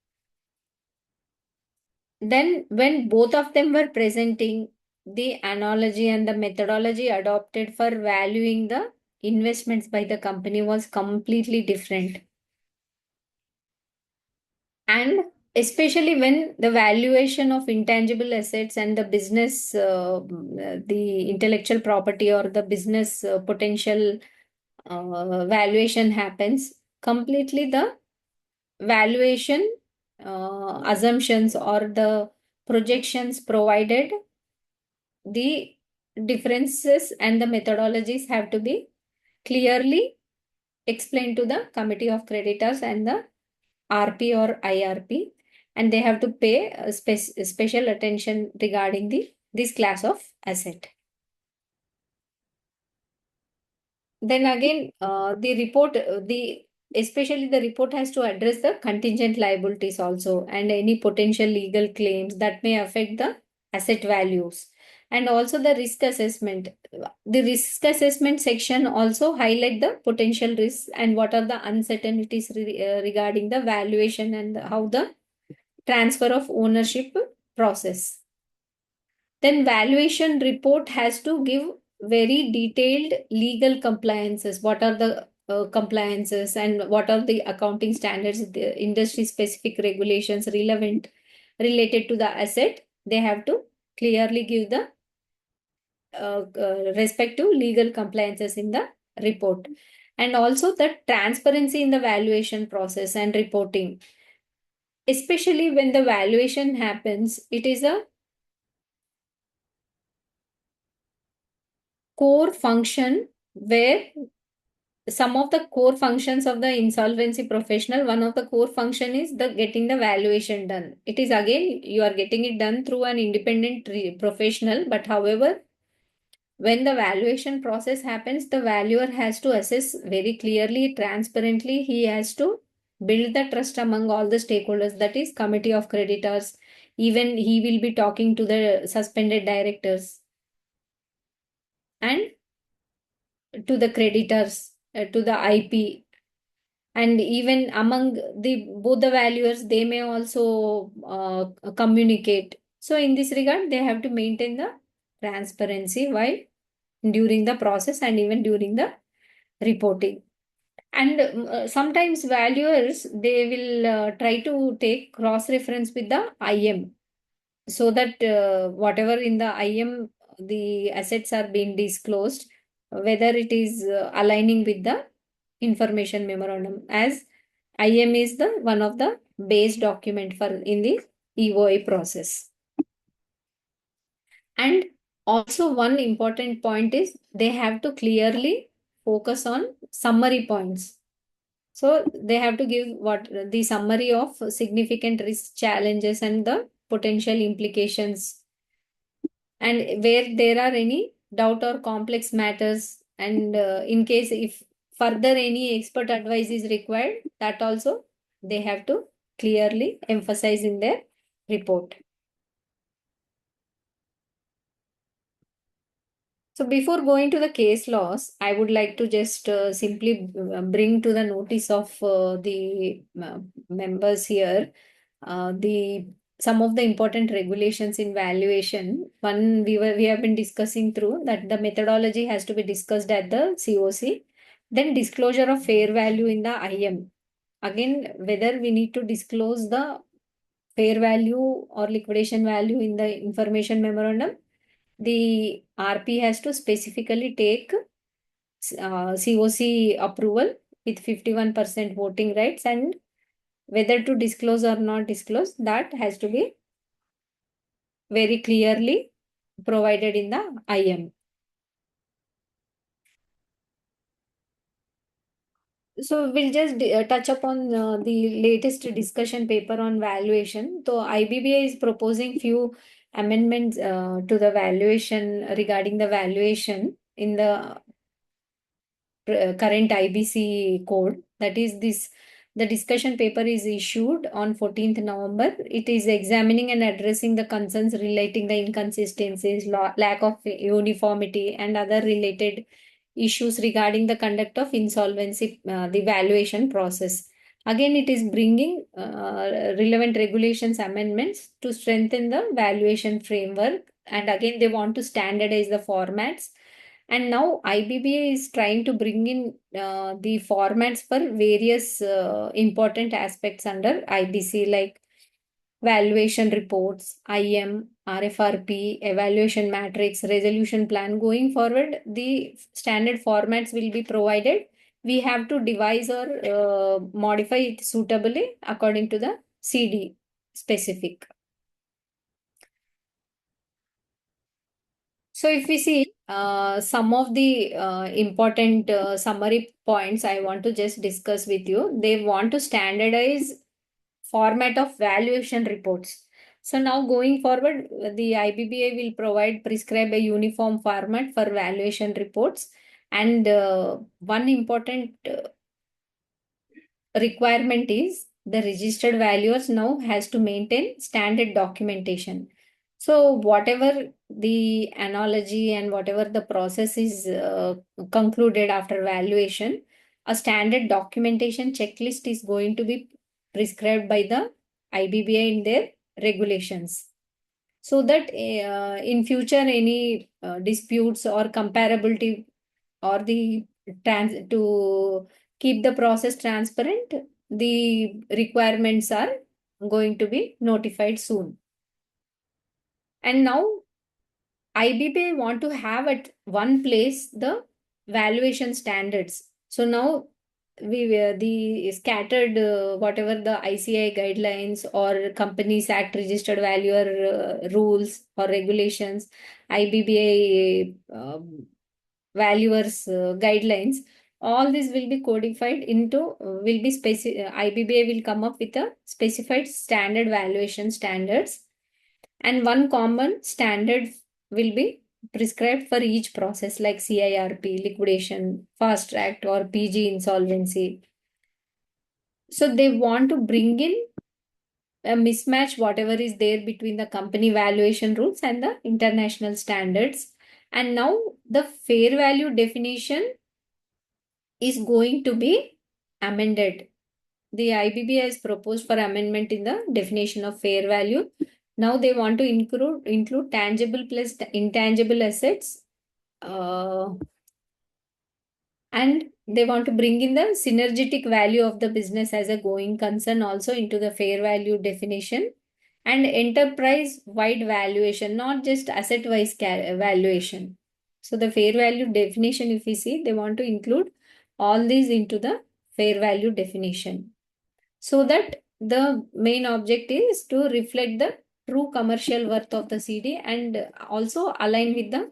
Then when both of them were presenting, the analogy and the methodology adopted for valuing the investments by the company was completely different. And especially when the valuation of intangible assets and the business, the intellectual property or the business potential valuation happens, completely the valuation assumptions or the projections provided, the differences and the methodologies have to be clearly explained to the committee of creditors and the RP or IRP, and they have to pay special attention regarding this class of asset. Then again, the report, especially the report has to address the contingent liabilities also, and any potential legal claims that may affect the asset values, and also the risk assessment. The risk assessment section also highlight the potential risks and what are the uncertainties regarding the valuation and how the transfer of ownership process. Then valuation report has to give very detailed legal compliances. What are the compliances and what are the accounting standards, the industry specific regulations relevant related to the asset. They have to clearly give the respective legal compliances in the report. And also the transparency in the valuation process and reporting. Especially when the valuation happens, it is a core function where some of the core functions of the insolvency professional, one of the core function is the getting the valuation done. It is again, you are getting it done through an independent professional, but however, when the valuation process happens, the valuer has to assess very clearly, transparently. He has to build the trust among all the stakeholders, that is committee of creditors. Even he will be talking to the suspended directors and to the creditors, to the IP, and even among the both the valuers, they may also communicate. So in this regard, they have to maintain the transparency while during the process and even during the reporting. And sometimes valuers, they will try to take cross reference with the IM, so that whatever in the IM the assets are being disclosed, whether it is aligning with the information memorandum, as IM is the one of the base document for in the EOI process. And also one important point is they have to clearly focus on summary points. So they have to give what the summary of significant risk, challenges, and the potential implications. And where there are any doubt or complex matters, and in case if further any expert advice is required, that also they have to clearly emphasize in their report. So before going to the case laws, I would like to just simply bring to the notice of the members here the some of the important regulations in valuation. One, we have been discussing through that the methodology has to be discussed at the COC. Then disclosure of fair value in the IM. Again, whether we need to disclose the fair value or liquidation value in the information memorandum, the RP has to specifically take COC approval with 51% voting rights, and whether to disclose or not disclose, that has to be very clearly provided in the IM. So we'll just touch upon the latest discussion paper on valuation. So IBBA is proposing few amendments to the valuation regarding the valuation in the current IBC code. That is this, the discussion paper is issued on 14th November. It is examining and addressing the concerns relating the inconsistencies, lack of uniformity, and other related issues regarding the conduct of insolvency, the valuation process. Again, it is bringing relevant regulations amendments to strengthen the valuation framework. And again, they want to standardize the formats. And now IBBA is trying to bring in the formats for various important aspects under IBC, like valuation reports, IM, RFRP, evaluation matrix, resolution plan. Going forward, the standard formats will be provided. We have to devise or modify it suitably according to the CD specific. So if we see some of the important summary points I want to just discuss with you. They want to standardize format of valuation reports. So now going forward, the IBBA will prescribe a uniform format for valuation reports. And one important requirement is the registered valuers now has to maintain standard documentation. So whatever the analogy and whatever the process is concluded after valuation, a standard documentation checklist is going to be prescribed by the IBBA in their regulations, so that in future any disputes or comparability or the to keep the process transparent, the requirements are going to be notified soon. And now IBBA want to have at one place the valuation standards. So now the scattered whatever the ICI guidelines or Companies Act registered valuer rules or regulations, IBBA valuers guidelines, all this will be codified into will be IBBA will come up with a specified standard valuation standards, and one common standard will be prescribed for each process like CIRP, liquidation, fast track, or PG insolvency. So they want to bring in a mismatch, whatever is there between the company valuation rules and the international standards. And now the fair value definition is going to be amended. The IBBA has proposed for amendment in the definition of fair value. Now they want to include tangible plus intangible assets, and they want to bring in the synergetic value of the business as a going concern also into the fair value definition, and enterprise wide valuation, not just asset wise valuation. So the fair value definition, if we see, they want to include all these into the fair value definition, so that the main object is to reflect the true commercial worth of the CD and also align with the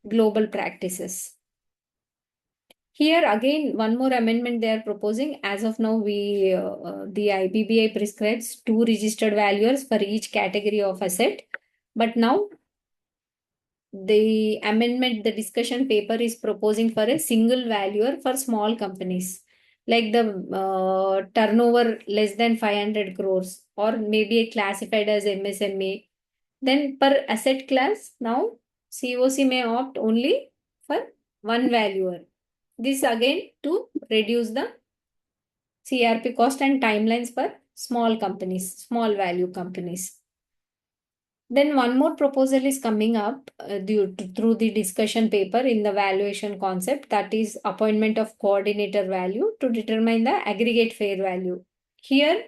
global practices. Here again, one more amendment they are proposing. As of now, the IBBA prescribes 2 registered valuers for each category of asset. But now the amendment, the discussion paper is proposing for a single valuer for small companies, like the turnover less than 500 crores, or maybe classified as MSME. Then per asset class, now COC may opt only for one valuer. This again to reduce the CRP cost and timelines for small companies, small value companies. Then one more proposal is coming up through the discussion paper in the valuation concept, that is appointment of coordinator value to determine the aggregate fair value. Here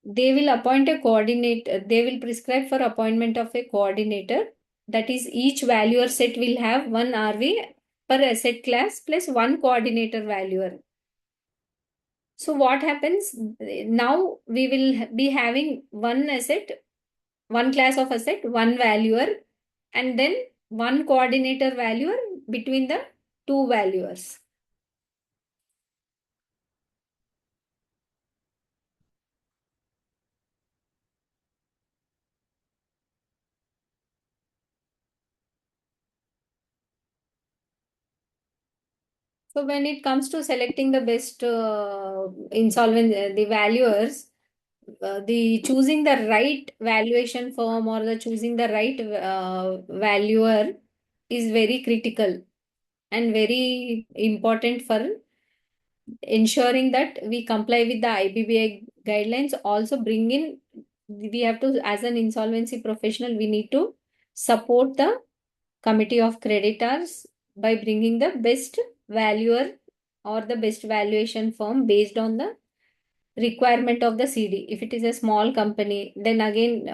they will appoint a coordinator, they will prescribe for appointment of a coordinator, that is each valuer set will have one RV per asset class plus one coordinator valuer. So what happens now, we will be having one asset, one class of asset, one valuer, and then one coordinator valuer between the two valuers. So when it comes to selecting the best the valuers, the choosing the right valuation firm or the choosing the right valuer is very critical and very important for ensuring that we comply with the IBBA guidelines. Also bring in, we have to, as an insolvency professional, we need to support the committee of creditors by bringing the best valuer or the best valuation firm based on the requirement of the CD. If it is a small company, then again,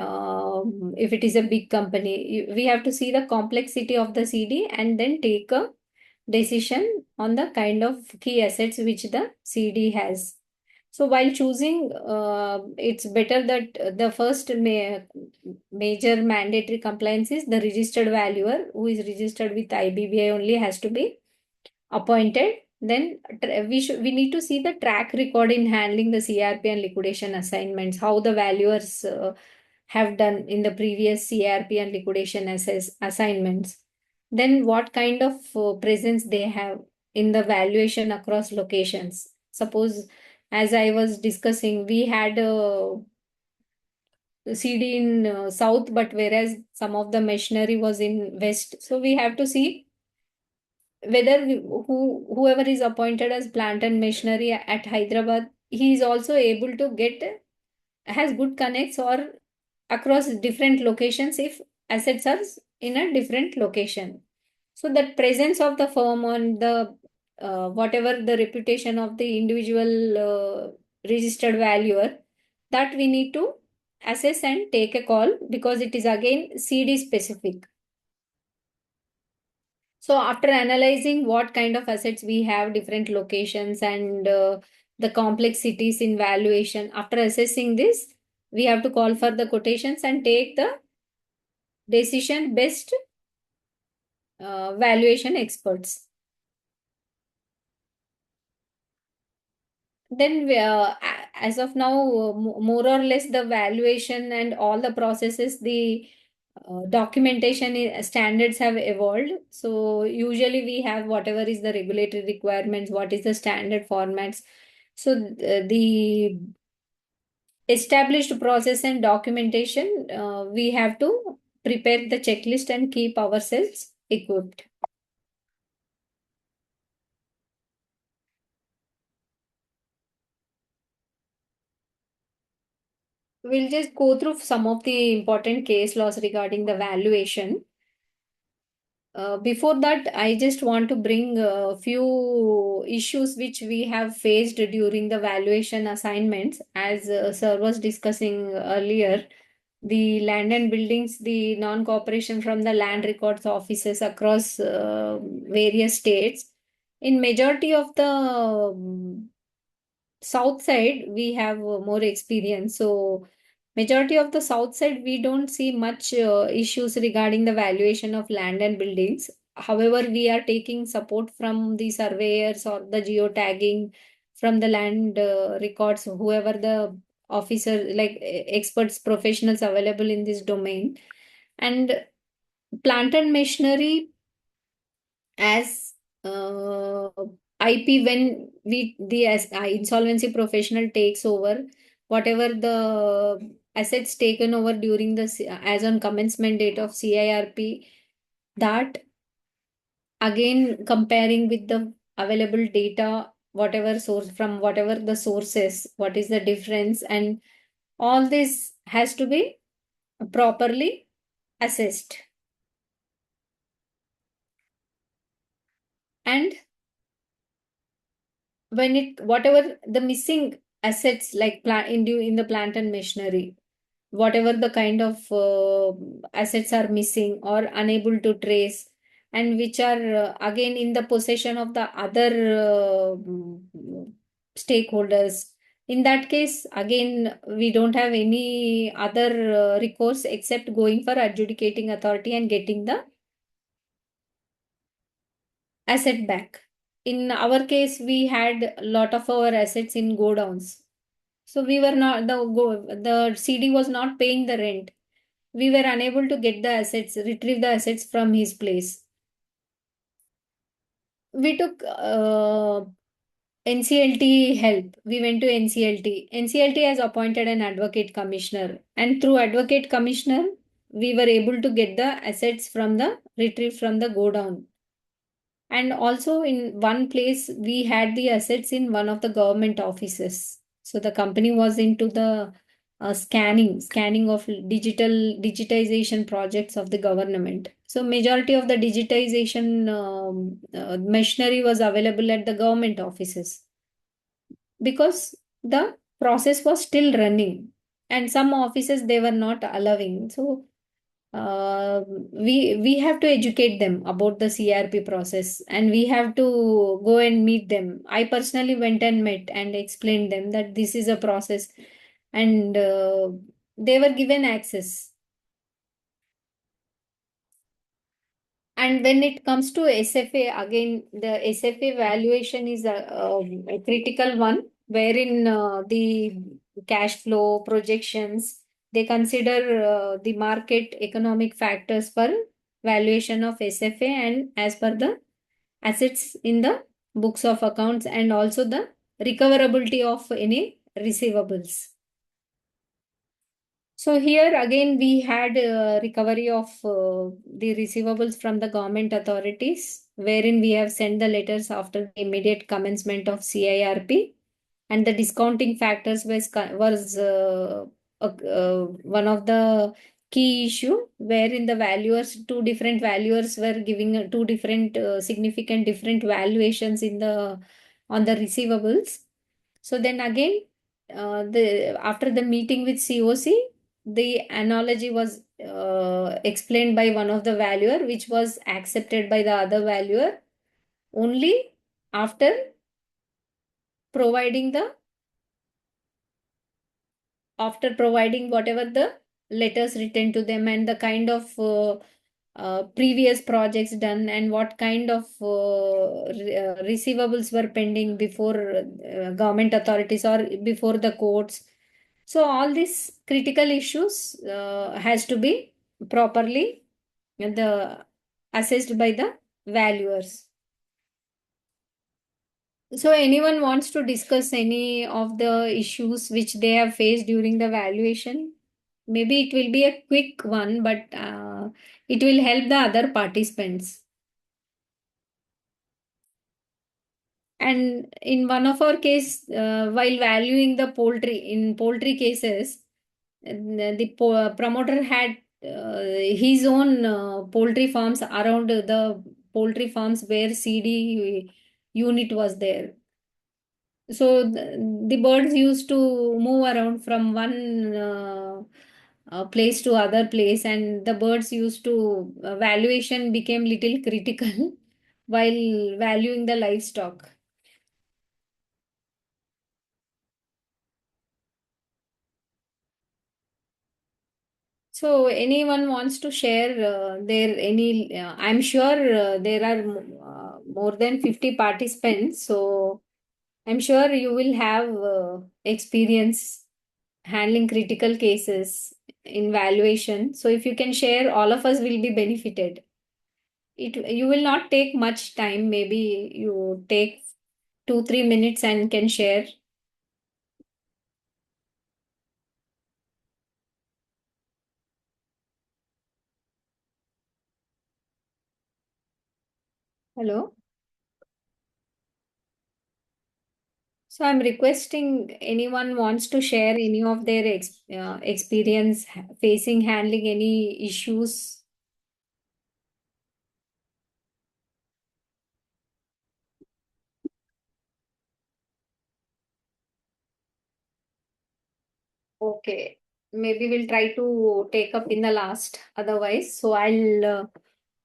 if it is a big company, we have to see the complexity of the CD and then take a decision on the kind of key assets which the CD has. So while choosing, it's better that the first major mandatory compliance is the registered valuer who is registered with IBBA only has to be appointed. Then we need to see the track record in handling the CRP and liquidation assignments, how the valuers have done in the previous CRP and liquidation assignments. Then what kind of presence they have in the valuation across locations. Suppose, as I was discussing, we had a CD in south, but whereas some of the machinery was in west. So we have to see whether whoever is appointed as plant and machinery at Hyderabad, he is also able to has good connects or across different locations if assets are in a different location. So that presence of the firm on the whatever the reputation of the individual registered valuer, that we need to assess and take a call, because it is again CD specific. So after analyzing what kind of assets we have, different locations, and the complexities in valuation, after assessing this, we have to call for the quotations and take the decision best valuation experts. Then as of now, more or less the valuation and all the processes, the documentation standards have evolved. So usually we have whatever is the regulatory requirements, what is the standard formats. So the established process and documentation, we have to prepare the checklist and keep ourselves equipped. We'll just go through some of the important case laws regarding the valuation. Before that, I just want to bring a few issues which we have faced during the valuation assignments. As Sir was discussing earlier, the land and buildings, the non-cooperation from the land records offices across various states. In majority of the south side, we have more experience. So majority of the south side, we don't see much issues regarding the valuation of land and buildings. However, we are taking support from the surveyors or the geotagging from the land records, whoever the officer, like experts, professionals available in this domain. And plant and machinery as IP, when the insolvency professional takes over, whatever the assets taken over during the as on commencement date of CIRP, that again comparing with the available data, whatever source from whatever the sources, what is the difference, and all this has to be properly assessed. And when it whatever the missing assets like in the plant and machinery, whatever the kind of assets are missing or unable to trace, and which are again in the possession of the other stakeholders, in that case again we don't have any other recourse except going for adjudicating authority and getting the asset back. In our case, we had a lot of our assets in go downs. So we were not the CD was not paying the rent. We were unable to get the assets, retrieve the assets from his place. We took NCLT help. We went to NCLT. NCLT has appointed an advocate commissioner, and through advocate commissioner, we were able to get the assets from the retrieve from the go down. And also in one place, we had the assets in one of the government offices. So the company was into the scanning of digitization projects of the government. So majority of the digitization machinery was available at the government offices because the process was still running, and some offices they were not allowing. So we have to educate them about the CRP process, and we have to go and meet them. I personally went and met and explained them that this is a process, and they were given access. And when it comes to SFA, again, the SFA valuation is a critical one, wherein the cash flow projections, they consider the market economic factors for valuation of SFA and as per the assets in the books of accounts, and also the recoverability of any receivables. So here again we had recovery of the receivables from the government authorities, wherein we have sent the letters after the immediate commencement of CIRP, and the discounting factors was one of the key issue, wherein the valuers, two different valuers were giving two different significant different valuations in the on the receivables. So then again, the after the meeting with COC, the analogy was explained by one of the valuer, which was accepted by the other valuer only after providing whatever the letters written to them and the kind of previous projects done and what kind of receivables were pending before government authorities or before the courts. So all these critical issues has to be properly assessed by the valuers. So anyone wants to discuss any of the issues which they have faced during the valuation? Maybe it will be a quick one, but it will help the other participants. And in one of our case, while valuing the in poultry cases, the promoter had his own poultry farms around the poultry farms where CD unit was there. So the birds used to move around from one place to other place, and the birds used to valuation became little critical while valuing the livestock. So anyone wants to share their any? I'm sure there are more than 50 participants, so I'm sure you will have experience handling critical cases in valuation. So if you can share, all of us will be benefited. You will not take much time. Maybe you take 2-3 minutes and can share. Hello. So I'm requesting anyone wants to share any of their experience facing handling any issues. Okay, maybe we'll try to take up in the last. Otherwise, so I'll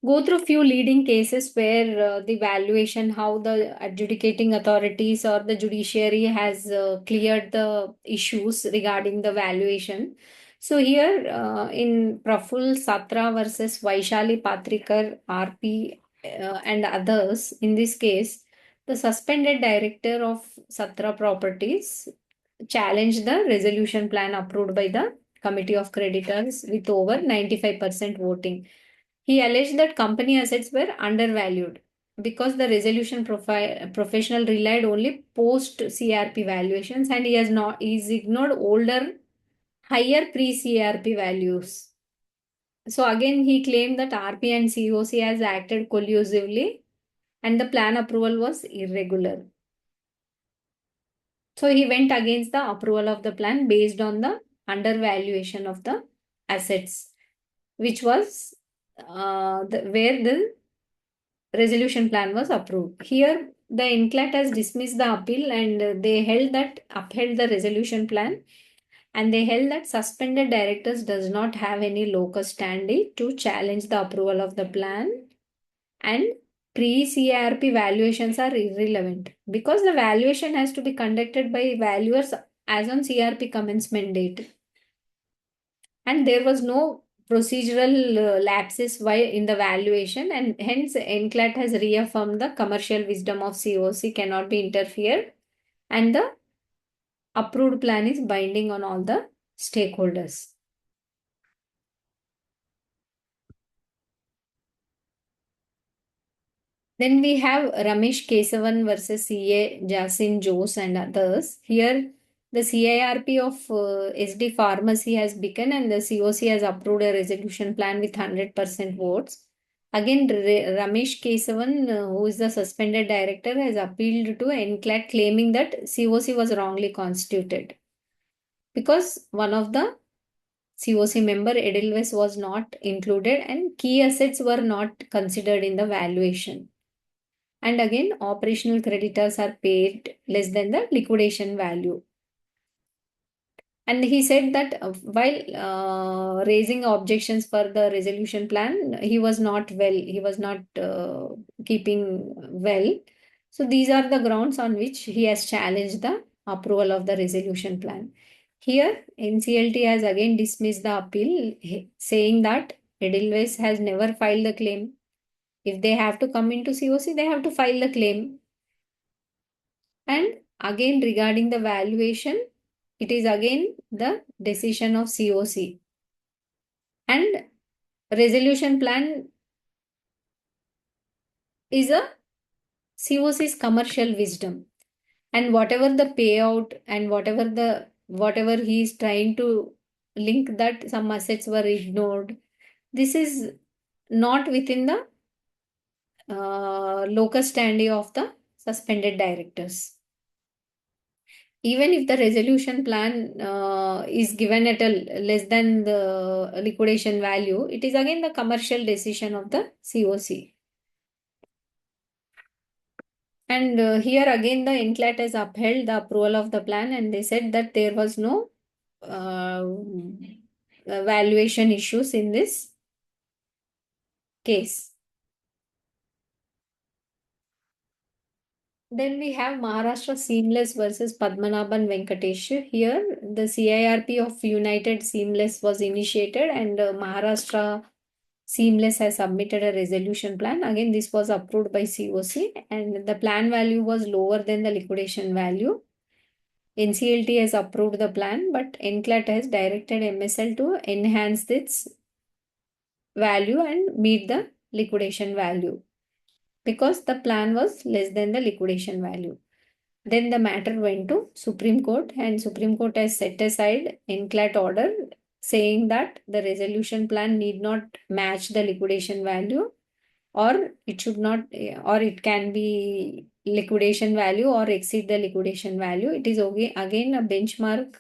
go through few leading cases where the valuation, how the adjudicating authorities or the judiciary has cleared the issues regarding the valuation. So here in Praful Satra versus Vaishali Patrikar, RP and others, in this case, the suspended director of Satra Properties challenged the resolution plan approved by the Committee of Creditors with over 95% voting. He alleged that company assets were undervalued because the resolution professional relied only post CRP valuations, and he's ignored older, higher pre CRP values. So again, he claimed that RP and COC has acted collusively and the plan approval was irregular. So he went against the approval of the plan based on the undervaluation of the assets, which was where the resolution plan was approved. Here, the NCLAT has dismissed the appeal and they upheld the resolution plan, and they held that suspended directors does not have any locus standi to challenge the approval of the plan, and pre-CIRP valuations are irrelevant because the valuation has to be conducted by valuers as on CRP commencement date. And there was no procedural lapses while in the valuation, and hence NCLAT has reaffirmed the commercial wisdom of COC cannot be interfered, and the approved plan is binding on all the stakeholders. Then we have Ramesh Kesavan versus CA Jasin Jose and others. Here, the CIRP of SD Pharmacy has begun and the COC has approved a resolution plan with 100% votes. Again, Ramesh Kesavan, who is the suspended director, has appealed to NCLAT claiming that COC was wrongly constituted because one of the COC member, Edelweiss, was not included and key assets were not considered in the valuation. And again, operational creditors are paid less than the liquidation value. And he said that while raising objections for the resolution plan, he was not well, he was not keeping well. So these are the grounds on which he has challenged the approval of the resolution plan. Here, NCLT has again dismissed the appeal, saying that Edelweiss has never filed the claim. If they have to come into COC, they have to file the claim. And again, regarding the valuation, it is again the decision of COC. And resolution plan is a COC's commercial wisdom. And whatever the payout and whatever he is trying to link that some assets were ignored, this is not within the locus standi of the suspended directors. Even if the resolution plan is given at a less than the liquidation value, it is again the commercial decision of the COC. And here again the NCLAT has upheld the approval of the plan, and they said that there was no valuation issues in this case. Then we have Maharashtra Seamless versus Padmanabhan Venkatesh. Here, the CIRP of United Seamless was initiated, and Maharashtra Seamless has submitted a resolution plan. Again, this was approved by COC, and the plan value was lower than the liquidation value. NCLT has approved the plan, but NCLAT has directed MSL to enhance its value and meet the liquidation value, because the plan was less than the liquidation value. Then the matter went to Supreme Court, and Supreme Court has set aside NCLAT order saying that the resolution plan need not match the liquidation value, or it should not, or it can be liquidation value or exceed the liquidation value. It is again a benchmark.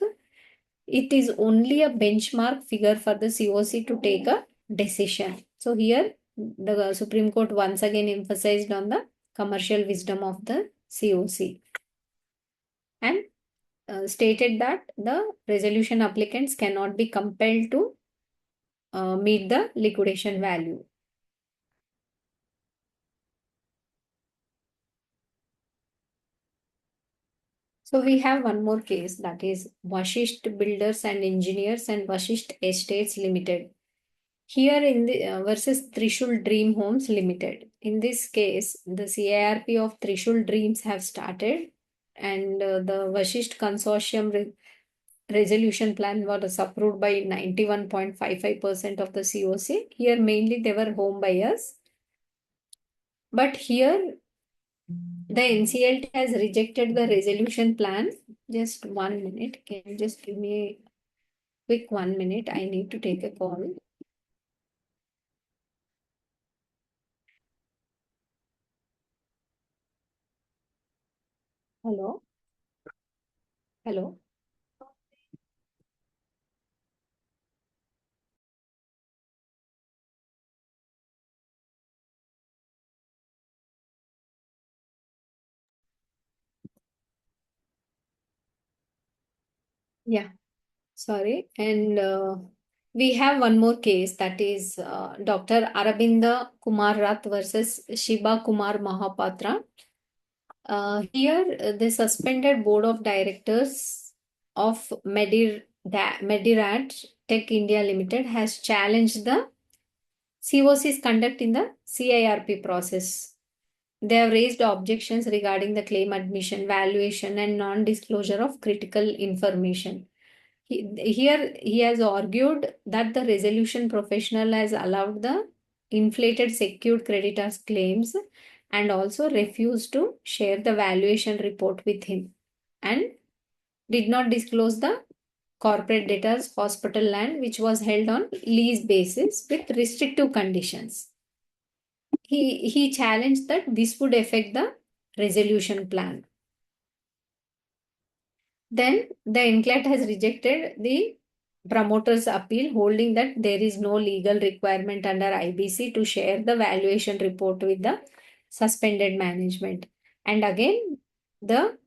It is only a benchmark figure for the COC to take a decision. So here the Supreme Court once again emphasized on the commercial wisdom of the COC and stated that the resolution applicants cannot be compelled to meet the liquidation value. So we have one more case, that is Vashisht Builders and Engineers and Vashisht Estates Limited. Here in the versus Trishul Dream Homes Limited. In this case, the CIRP of Trishul Dreams have started, and the Vashisht Consortium resolution plan was approved by 91.55% of the COC. Here mainly they were home buyers. But here the NCLT has rejected the resolution plan. Just 1 minute. Can you just give me a quick 1 minute? I need to take a call. Hello? Hello? Yeah, sorry. And we have one more case, that is Dr. Arabinda Kumar Rath versus Shiba Kumar Mahapatra. Here, the suspended board of directors of Medirat Tech India Limited has challenged the COC's conduct in the CIRP process. They have raised objections regarding the claim admission, valuation, and non-disclosure of critical information. Here, he has argued that the resolution professional has allowed the inflated secured creditors' claims and also refused to share the valuation report with him and did not disclose the corporate debtors hospital land, which was held on lease basis with restrictive conditions. He challenged that this would affect the resolution plan. Then the NCLAT has rejected the promoter's appeal, holding that there is no legal requirement under IBC to share the valuation report with the suspended management. And again, the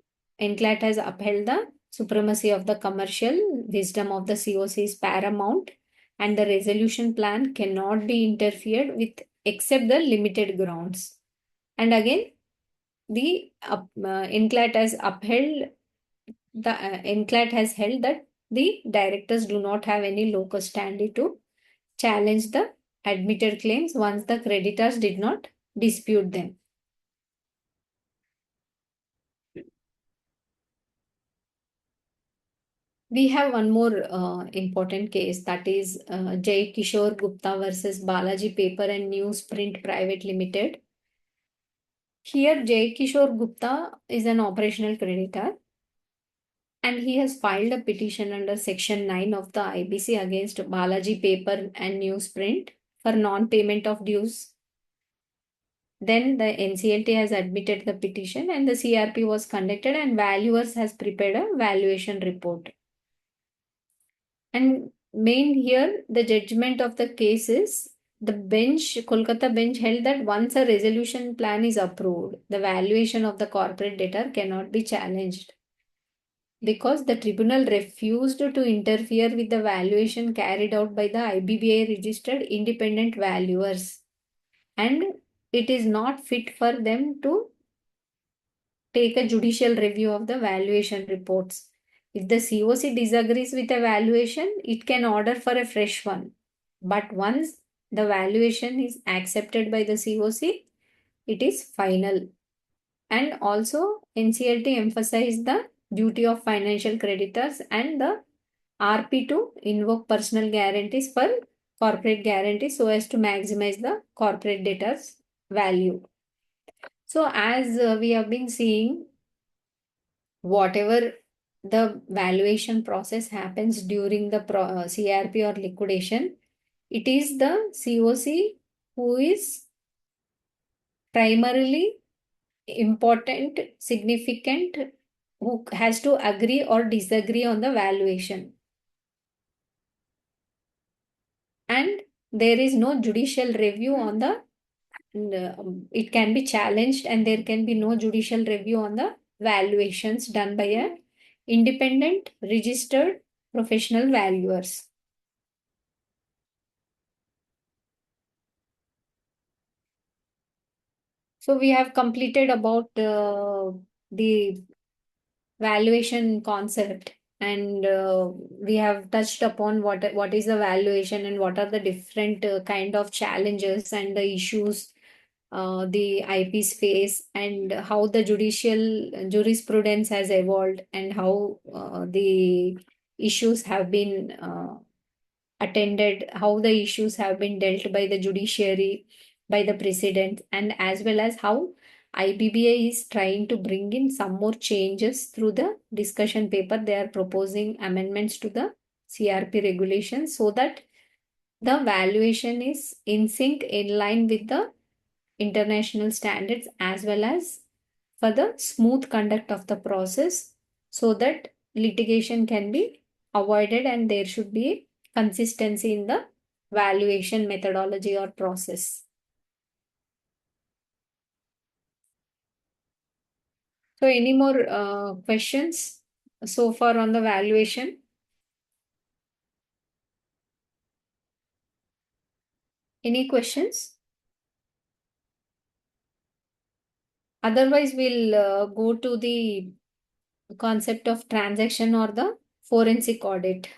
NCLAT has upheld the supremacy of the commercial wisdom of the COC is paramount, and the resolution plan cannot be interfered with except the limited grounds. And again, the NCLAT has upheld the NCLAT has held that the directors do not have any locus standi to challenge the admitted claims once the creditors did not dispute them. We have one more important case, that is Jai Kishore Gupta versus Balaji Paper and Newsprint Private Limited. Here, Jai Kishore Gupta is an operational creditor, and he has filed a petition under Section 9 of the IBC against Balaji Paper and Newsprint for non-payment of dues. Then the NCLT has admitted the petition and the CRP was conducted and valuers has prepared a valuation report. And main here, the judgment of the case is the Kolkata bench held that once a resolution plan is approved, the valuation of the corporate debtor cannot be challenged because the tribunal refused to interfere with the valuation carried out by the IBBA registered independent valuers, and it is not fit for them to take a judicial review of the valuation reports. If the COC disagrees with a valuation, it can order for a fresh one. But once the valuation is accepted by the COC, it is final. And also, NCLT emphasized the duty of financial creditors and the RP to invoke personal guarantees for corporate guarantees so as to maximize the corporate debtors' value. So, as we have been seeing, whatever the valuation process happens during the CRP or liquidation, it is the COC who is primarily important, significant, who has to agree or disagree on the valuation. And there is no judicial review on the, it can be challenged and there can be no judicial review on the valuations done by a independent registered professional valuers. So we have completed about the valuation concept, and we have touched upon what is the valuation and what are the different kind of challenges and the issues the IPs face, and how the judicial jurisprudence has evolved, and how the issues have been attended, how the issues have been dealt by the judiciary, by the president, and as well as how IBBA is trying to bring in some more changes through the discussion paper. They are proposing amendments to the CRP regulations so that the valuation is in sync, in line with the international standards, as well as for the smooth conduct of the process, so that litigation can be avoided and there should be consistency in the valuation methodology or process. So any more questions so far on the valuation? Any questions? Otherwise, we'll go to the concept of transaction or the forensic audit.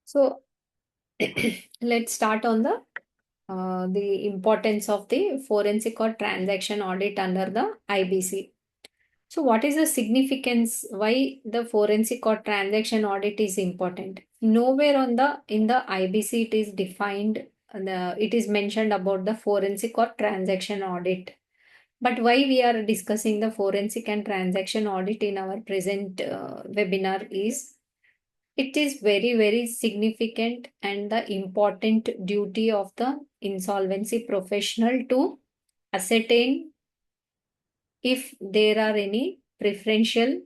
So let's start on the importance of the forensic or transaction audit under the IBC. So what is the significance? Why the forensic or transaction audit is important? Nowhere in the IBC it is defined, it is mentioned about the forensic or transaction audit. But why we are discussing the forensic and transaction audit in our present webinar is, it is very, very significant and the important duty of the insolvency professional to ascertain if there are any preferential,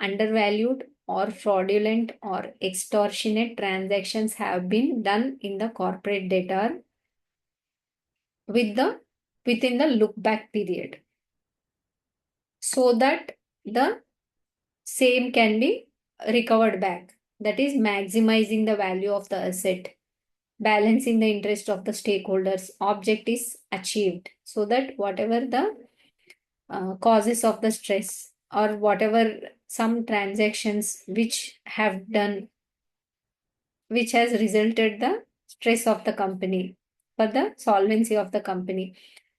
undervalued, or fraudulent or extortionate transactions have been done in the corporate debtor within the look back period, so that the same can be recovered back. That is maximizing the value of the asset, balancing the interest of the stakeholders. Object is achieved so that whatever the causes of the stress or whatever some transactions which have done, which has resulted the stress of the company for the solvency of the company,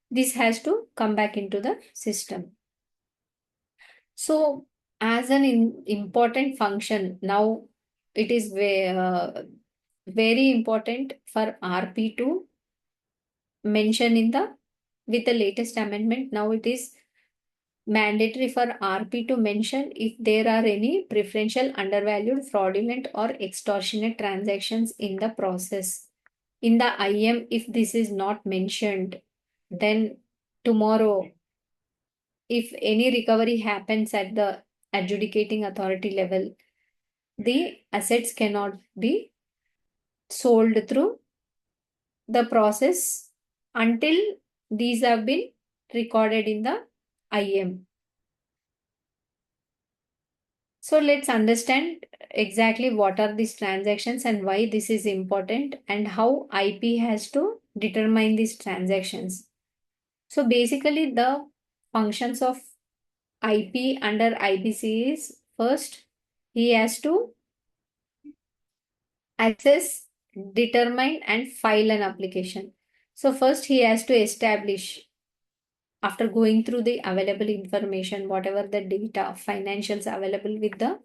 this has to come back into the system. So as an important function, now it is very important for RP to mention in the, with the latest amendment, now it is mandatory for RP to mention if there are any preferential, undervalued, fraudulent, or extortionate transactions in the process. In the IM, if this is not mentioned, then tomorrow, if any recovery happens at the adjudicating authority level, the assets cannot be sold through the process until these have been recorded in the IM. So let's understand exactly what are these transactions and why this is important and how IP has to determine these transactions. So basically the functions of IP under IBC is, first, he has to assess, determine and file an application. So first he has to establish, after going through the available information, whatever the data, financials available with the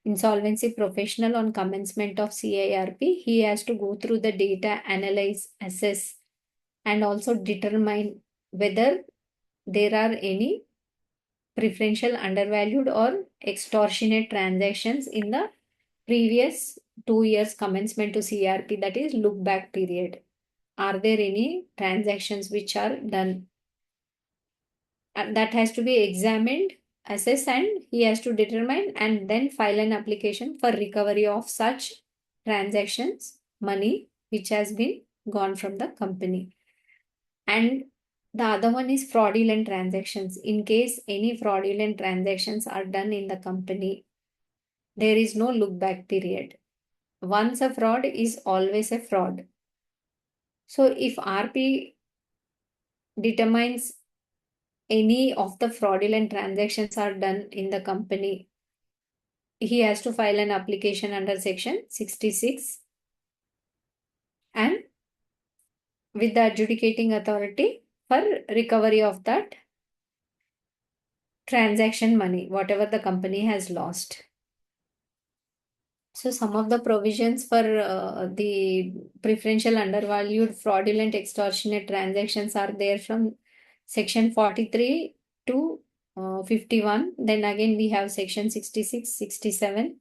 insolvency professional on commencement of CIRP, he has to go through the data, analyze, assess, and also determine whether there are any preferential, undervalued, or extortionate transactions in the previous 2 years commencement to CIRP, that is look back period. Are there any transactions which are done? And that has to be examined, assessed, and he has to determine and then file an application for recovery of such transactions, money which has been gone from the company. And the other one is fraudulent transactions. In case any fraudulent transactions are done in the company, there is no look back period. Once a fraud is always a fraud. So if RP determines any of the fraudulent transactions are done in the company, he has to file an application under section 66 and with the adjudicating authority for recovery of that transaction money, whatever the company has lost. So some of the provisions for the preferential, undervalued, fraudulent, extortionate transactions are there from section 43 to 51. Then again we have section 66, 67.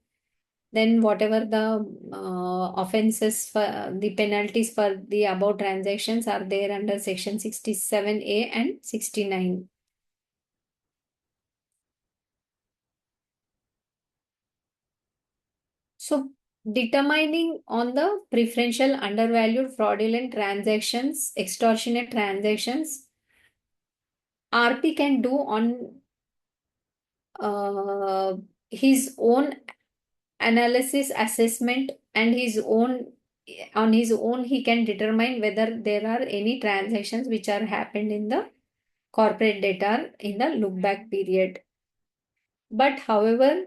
Then whatever the offenses for the penalties for the above transactions are there under section 67A and 69. So determining on the preferential, undervalued, fraudulent transactions, extortionate transactions, RP can do on his own analysis, assessment, and on his own he can determine whether there are any transactions which are happened in the corporate debtor in the look back period. But however,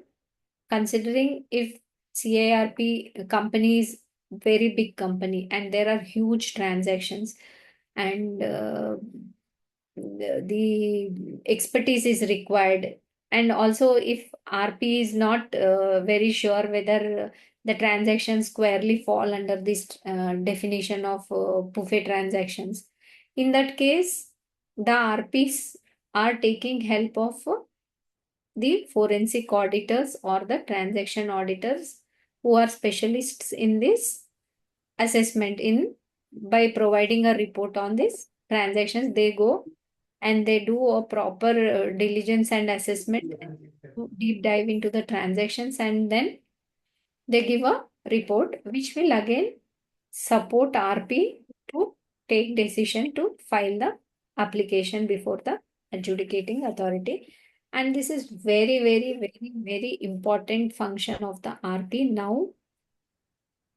considering if CIRP company is very big company and there are huge transactions and the expertise is required, and also if RP is not very sure whether the transactions squarely fall under this definition of buffet transactions, in that case the RPs are taking help of the forensic auditors or the transaction auditors who are specialists in this assessment. In by providing a report on this transactions, they go and they do a proper diligence and assessment, deep dive into the transactions, and then they give a report which will again support RP to take decision to file the application before the adjudicating authority. And this is very, very, very, very important function of the RP. Now,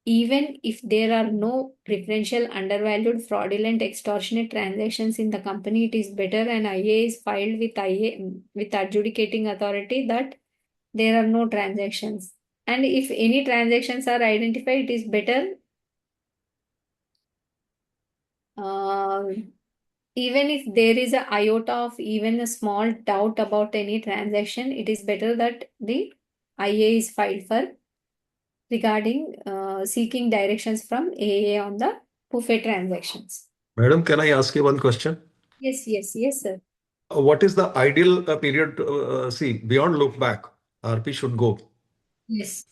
even if there are no preferential, undervalued, fraudulent, extortionate transactions in the company, it is better an IA is filed with IA with adjudicating authority that there are no transactions. And if any transactions are identified, it is better even if there is a iota of even a small doubt about any transaction, it is better that the IA is filed for regarding seeking directions from AA on the buffet transactions. Madam, can I ask you one question? Yes, yes, yes, sir. What is the ideal period? See, beyond look back, RP should go. Yes.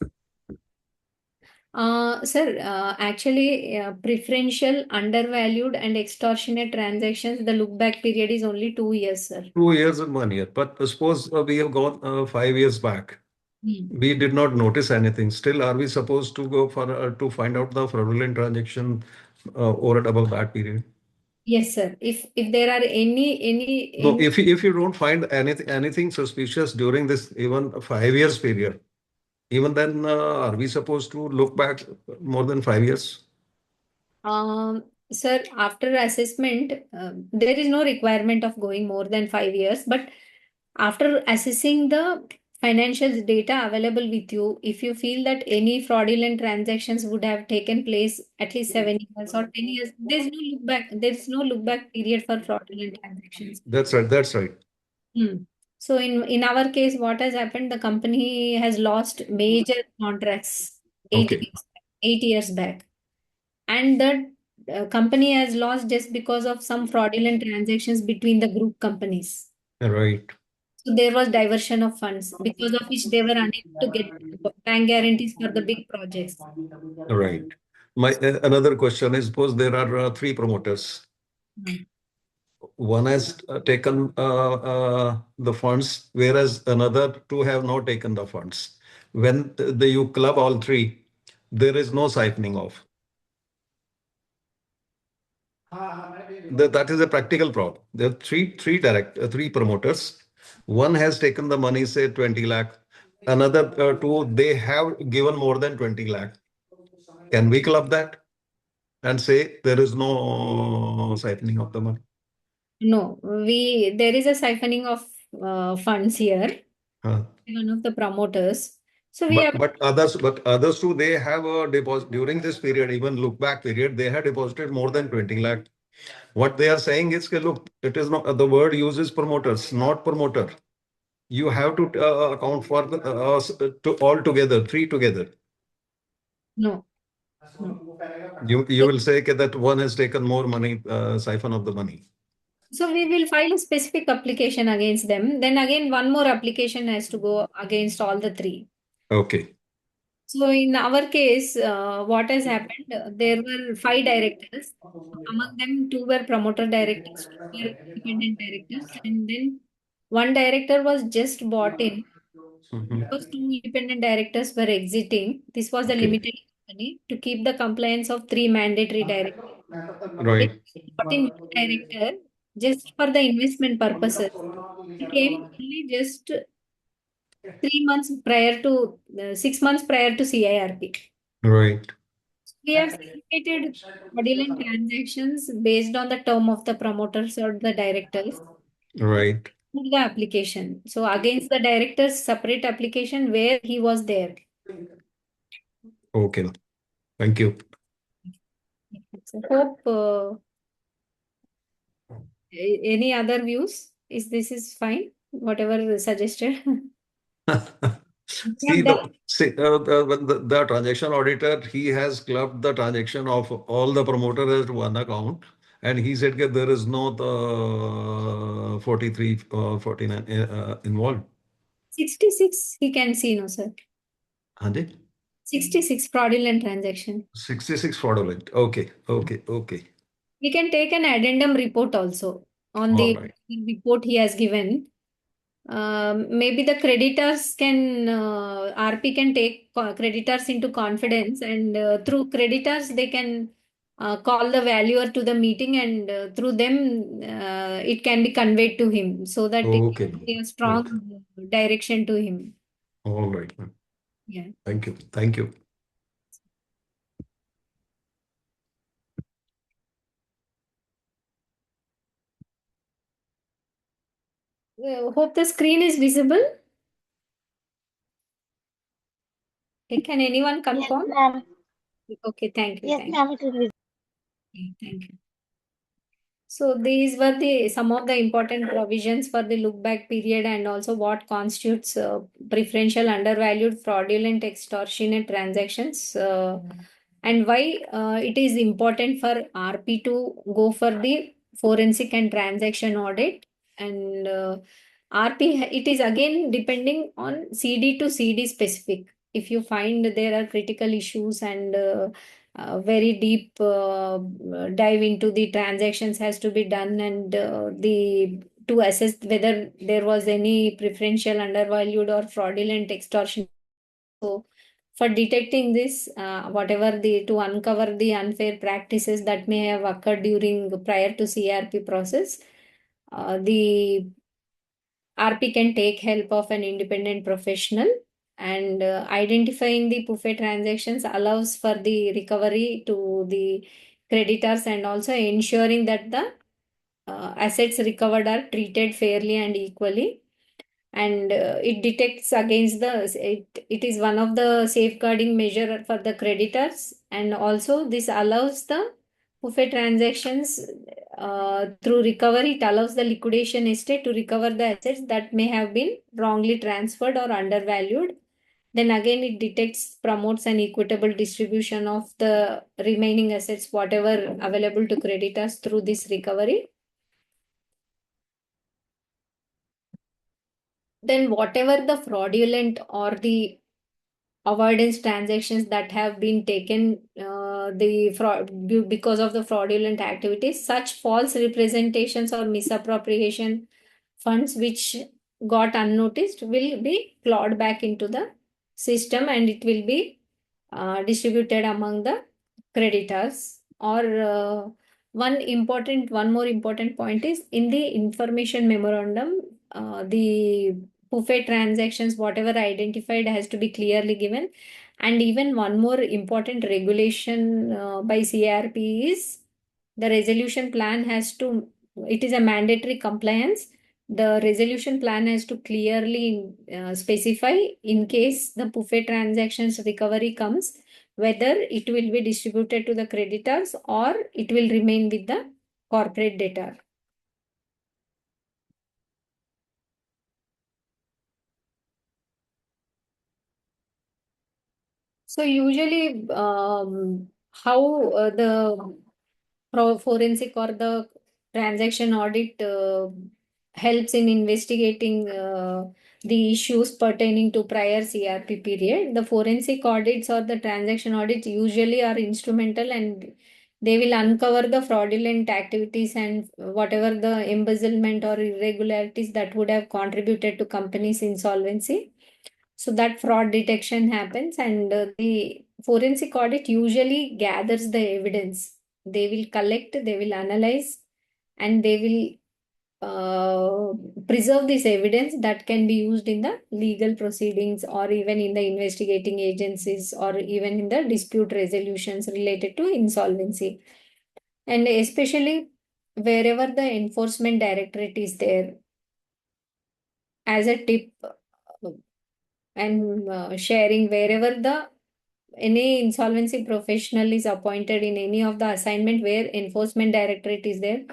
Sir, actually, preferential, undervalued, and extortionate transactions, the look back period is only 2 years, sir. 2 years and 1 year. But suppose we have gone 5 years back. We did not notice anything. Still, are we supposed to go for to find out the fraudulent transaction over and above that period? Yes, sir. If there are No, if you don't find anything suspicious during this even 5 years period, even then, are we supposed to look back more than 5 years? Sir, after assessment, there is no requirement of going more than 5 years. But after assessing the financial data available with you, if you feel that any fraudulent transactions would have taken place at least 7 years or 10 years, there's no look back. There's no look back period for fraudulent transactions. That's right. That's right. So in our case, what has happened? The company has lost major contracts Okay. 8 years back, and the company has lost just because of some fraudulent transactions between the group companies. Right. So there was diversion of funds because of which they were unable to get bank guarantees for the big projects. Right. My another question is, suppose there are three promoters. One has taken the funds, whereas another two have not taken the funds. When you club all three, there is no siphoning off. That is a practical problem. There are three promoters. One has taken the money, say 20 lakh. Another two, they have given more than 20 lakh. Can we club that and say there is no siphoning of the money? No, there is a siphoning of funds here. One of the promoters. So we have. But others too, they have a deposit during this period, even look back period, they have deposited more than 20 lakh. What they are saying is, look, it is not the word uses promoters, not promoter. You have to account for to all together, three together. No. You will say that one has taken more money, siphon of the money. So we will file a specific application against them. Then again, one more application has to go against all the three. Okay. So in our case, what has happened? There were 5 directors. Among them, 2 were promoter directors, 2 were independent directors, and then one director was just bought in. Because 2 independent directors were exiting. This was a limited company to keep the compliance of 3 mandatory directors. They Right. brought in new director just for the investment purposes. He came only just 3 months prior to 6 months prior to CIRP. Right. We have segregated fraudulent transactions based on the term of the promoters or the directors. Right. The application. So against the director's separate application where he was there. Okay. Thank you. So hope any other views? This is fine? Whatever suggested. See, the transaction auditor, he has clubbed the transaction of all the promoters at one account, and he said that there is no 43, 49 involved. 66 he can see, no, sir. 66 fraudulent transaction. 66 fraudulent. Okay. We can take an addendum report also. on All the right. report he has given. Maybe the creditors can, RP can take creditors into confidence, and through creditors they can call the valuer to the meeting, and through them it can be conveyed to him, so that it Okay, can ma'am. be a Okay. strong direction to him. All right, ma'am. Yeah. Thank you. Thank you. Hope the screen is visible. Okay, can anyone Yes, confirm? ma'am. Okay, thank you. Yes, Thank ma'am, it is visible. you. Thank you. So these were some of the important provisions for the look back period, and also what constitutes preferential, undervalued, fraudulent, extortionate transactions, and why it is important for RP to go for the forensic and transaction audit. And RP, it is again depending on CD to CD specific. If you find there are critical issues, and very deep dive into the transactions has to be done, and the to assess whether there was any preferential, undervalued, or fraudulent extortion. So for detecting this, whatever the to uncover the unfair practices that may have occurred during prior to CRP process, the RP can take help of an independent professional, and identifying the PUFE transactions allows for the recovery to the creditors, and also ensuring that the assets recovered are treated fairly and equally. And it detects against it is one of the safeguarding measure for the creditors, and also this allows the PUFE transactions, through recovery, it allows the liquidation estate to recover the assets that may have been wrongly transferred or undervalued. Then again, it detects, promotes an equitable distribution of the remaining assets, whatever available to creditors through this recovery. Then whatever the fraudulent or the avoidance transactions that have been taken, the fraud because of the fraudulent activities, such false representations or misappropriation funds which got unnoticed will be clawed back into the system, and it will be distributed among the creditors. Or one more important point is in the information memorandum, the PUFE transactions, whatever identified, has to be clearly given. And even one more important regulation by CIRP is the resolution plan has to, it is a mandatory compliance. The resolution plan has to clearly specify, in case the PUFE transactions recovery comes, whether it will be distributed to the creditors or it will remain with the corporate debtor. So usually, how the forensic or the transaction audit helps in investigating the issues pertaining to prior CRP period. The forensic audits or the transaction audits usually are instrumental, and they will uncover the fraudulent activities and whatever the embezzlement or irregularities that would have contributed to companies' insolvency. So that fraud detection happens, and the forensic audit usually gathers the evidence. They will collect, they will analyze, and they will preserve this evidence that can be used in the legal proceedings, or even in the investigating agencies, or even in the dispute resolutions related to insolvency. And especially wherever the enforcement directorate is there, as a tip, and sharing, wherever the any insolvency professional is appointed in any of the assignment where enforcement directorate is there,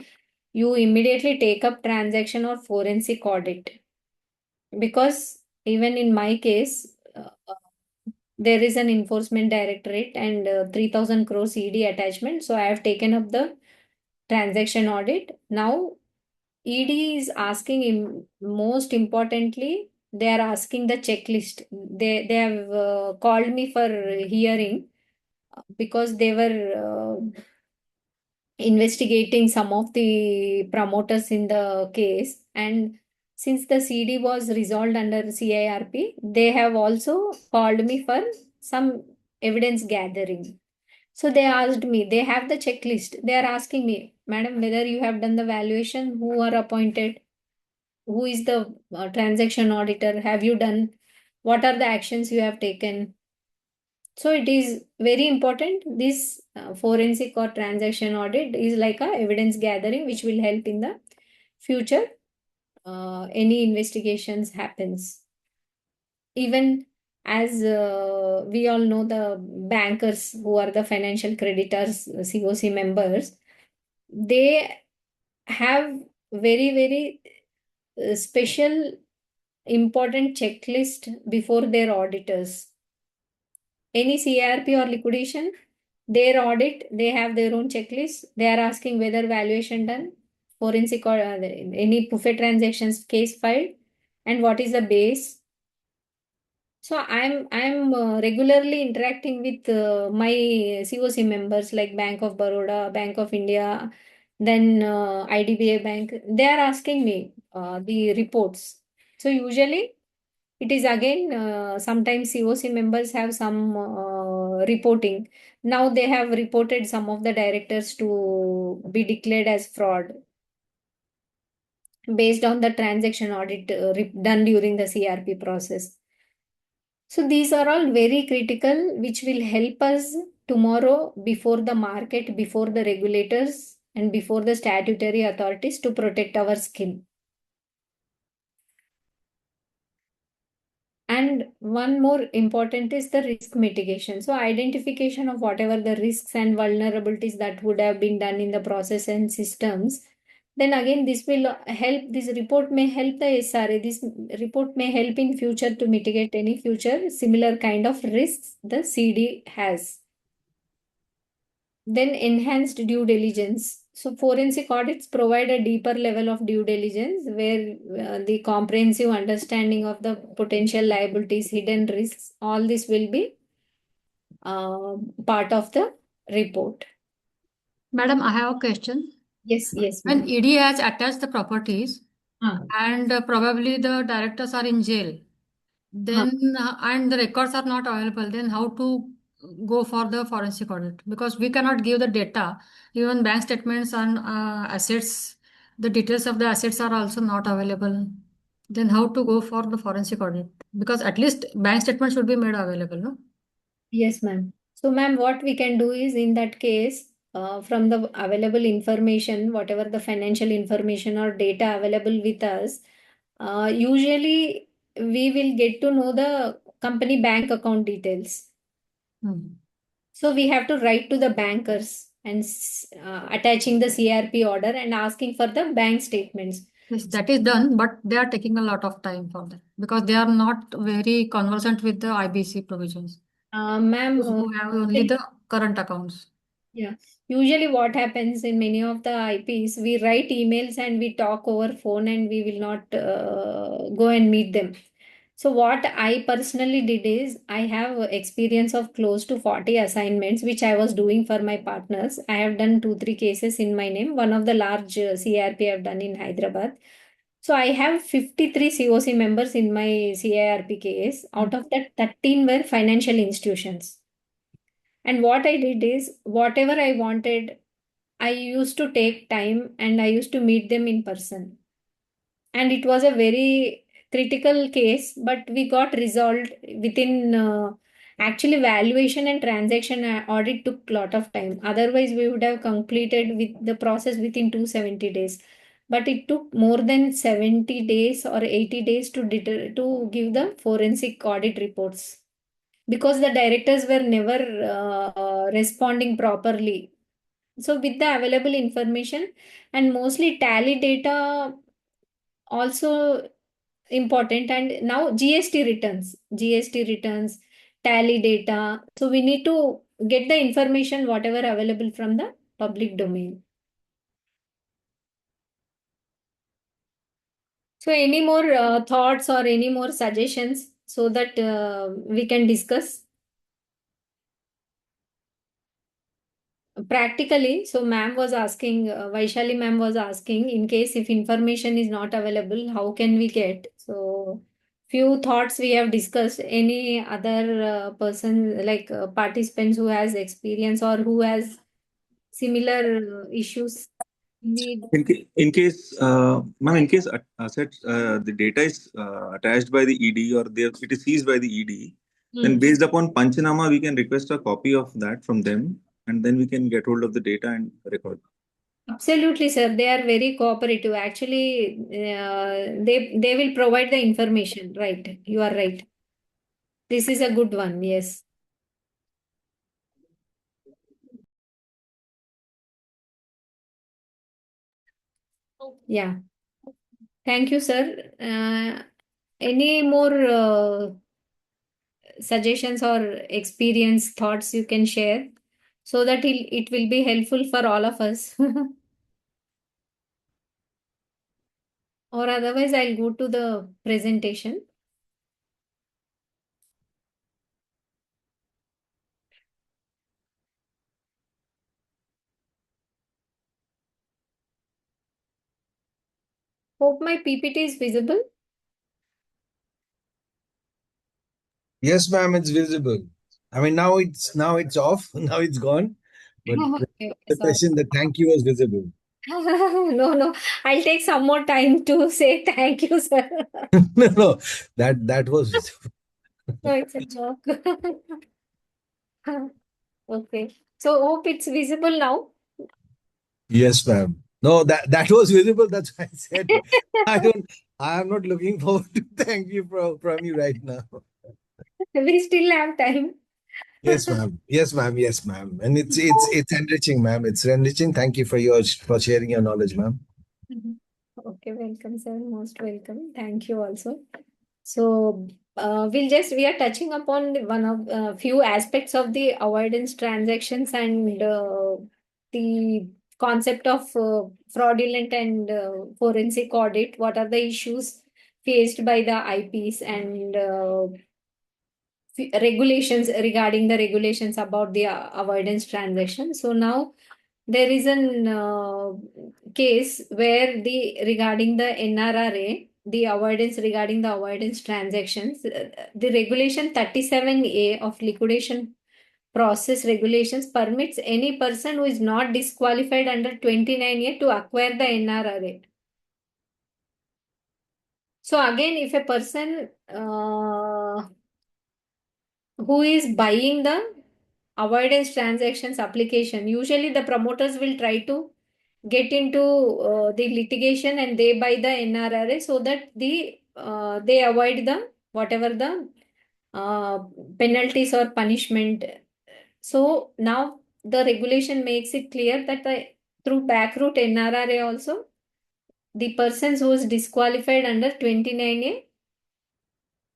you immediately take up transaction or forensic audit. Because even in my case, there is an enforcement directorate and 3000 crore ED attachment. So I have taken up the transaction audit. Now ED is asking him, most importantly, they are asking the checklist. They have called me for hearing, because they were investigating some of the promoters in the case. And since the CD was resolved under CIRP, they have also called me for some evidence gathering. So they asked me, they have the checklist. They are asking me, Madam, whether you have done the valuation, who are appointed, who is the transaction auditor, have you done, what are the actions you have taken. So it is very important. This forensic or transaction audit is like a evidence gathering, which will help in the future. Any investigations happens. Even as we all know, the bankers who are the financial creditors, COC members, they have very special important checklist before their auditors. Any CIRP or liquidation, their audit, they have their own checklist. They are asking whether valuation done, forensic or any PUFE transactions case filed, and what is the base. So I'm regularly interacting with my COC members like Bank of Baroda, Bank of India, then IDBI Bank. They are asking me the reports. So usually it is again, sometimes COC members have some reporting. Now they have reported some of the directors to be declared as fraud based on the transaction audit done during the CRP process. So these are all very critical, which will help us tomorrow before the market, before the regulators, and before the statutory authorities to protect our skin. And one more important is the risk mitigation. So identification of whatever the risks and vulnerabilities that would have been done in the process and systems. Then again, this will help, this report may help the SRA. This report may help in future to mitigate any future similar kind of risks the CD has. Then enhanced due diligence. So forensic audits provide a deeper level of due diligence where the comprehensive understanding of the potential liabilities, hidden risks, all this will be part of the report. Madam, I have a question. Yes, When ma'am. ED has attached the properties Ah, and probably the directors are in jail, then and the records are not available, then how to go for the forensic audit? Because we cannot give the data, even bank statements and assets, the details of the assets are also not available. Then how to go for the forensic audit? Because at least bank statement should be made available, no? yes, ma'am. So, ma'am, what we can do is in that case, from the available information, whatever the financial information or data available with us, usually we will get to know the company bank account details. Hmm. So we have to write to the bankers and attaching the CRP order and asking for the bank statements. Yes, that is done, but they are taking a lot of time for that because they are not very conversant with the IBC provisions. Ma'am, Those who have only the current accounts. yeah, usually what happens in many of the IPs, we write emails and we talk over phone and we will not go and meet them. So what I personally did is I have experience of close to 40 assignments which I was doing for my partners. I have done 2-3 cases in my name. One of the large CRP I have done in Hyderabad. So I have 53 COC members in my CIRP case. Out of that, 13 were financial institutions. And what I did is whatever I wanted, I used to take time and I used to meet them in person. And it was a very critical case, but we got resolved within actually valuation and transaction audit took a lot of time. Otherwise, we would have completed with the process within 270 days. But it took more than 70 days or 80 days to give the forensic audit reports because the directors were never responding properly. So with the available information and mostly tally data also important, and now GST returns, tally data. So we need to get the information whatever available from the public domain. So any more thoughts or any more suggestions so that we can discuss? practically, so ma'am was asking, Vaishali ma'am was asking, in case if information is not available, how can we get? So few thoughts we have discussed. Any other person, like participants who has experience or who has similar issues? We Ma'am, in case assets, the data is attached by the ED or it is seized by the ED, then based upon Panchanama, we can request a copy of that from them, and then we can get hold of the data and record. Absolutely, sir. They are very cooperative. Actually, they will provide the information. Right. You are right. This is a good one. Yes. Yeah. Thank you, sir. Any more suggestions or experience thoughts you can share so that it will be helpful for all of us? Or otherwise, I'll go to the presentation. Hope my PPT is visible. Yes, ma'am, it's visible. I mean, now it's off. Now it's gone. But Okay, the sorry. question, the thank you was visible. No. I'll take some more time to say thank you, sir. No, that was visible. No, it's a joke. Okay. So hope it's visible now. Yes, ma'am. No, that was visible. That's why I said I am not looking forward to thank you from you right now. We still have time. Yes, ma'am. Yes, ma'am. Yes, ma'am. And it's enriching, ma'am. It's enriching. Thank you for sharing your knowledge, ma'am. Okay, welcome, sir. Most welcome. Thank you also. So we are touching upon one of few aspects of the avoidance transactions and the concept of fraudulent and forensic audit. What are the issues faced by the IPs and regulations regarding the regulations about the avoidance transaction. So now there is an case where the regarding the NRRA, the avoidance regarding the avoidance transactions, the regulation 37A of liquidation process regulations permits any person who is not disqualified under 29A to acquire the NRRA. So again, if a person who is buying the avoidance transactions application, usually the promoters will try to get into the litigation and they buy the NRRA so that they avoid the whatever the uh, penalties or punishment. So now the regulation makes it clear that through back route NRRA also, the persons who is disqualified under 29A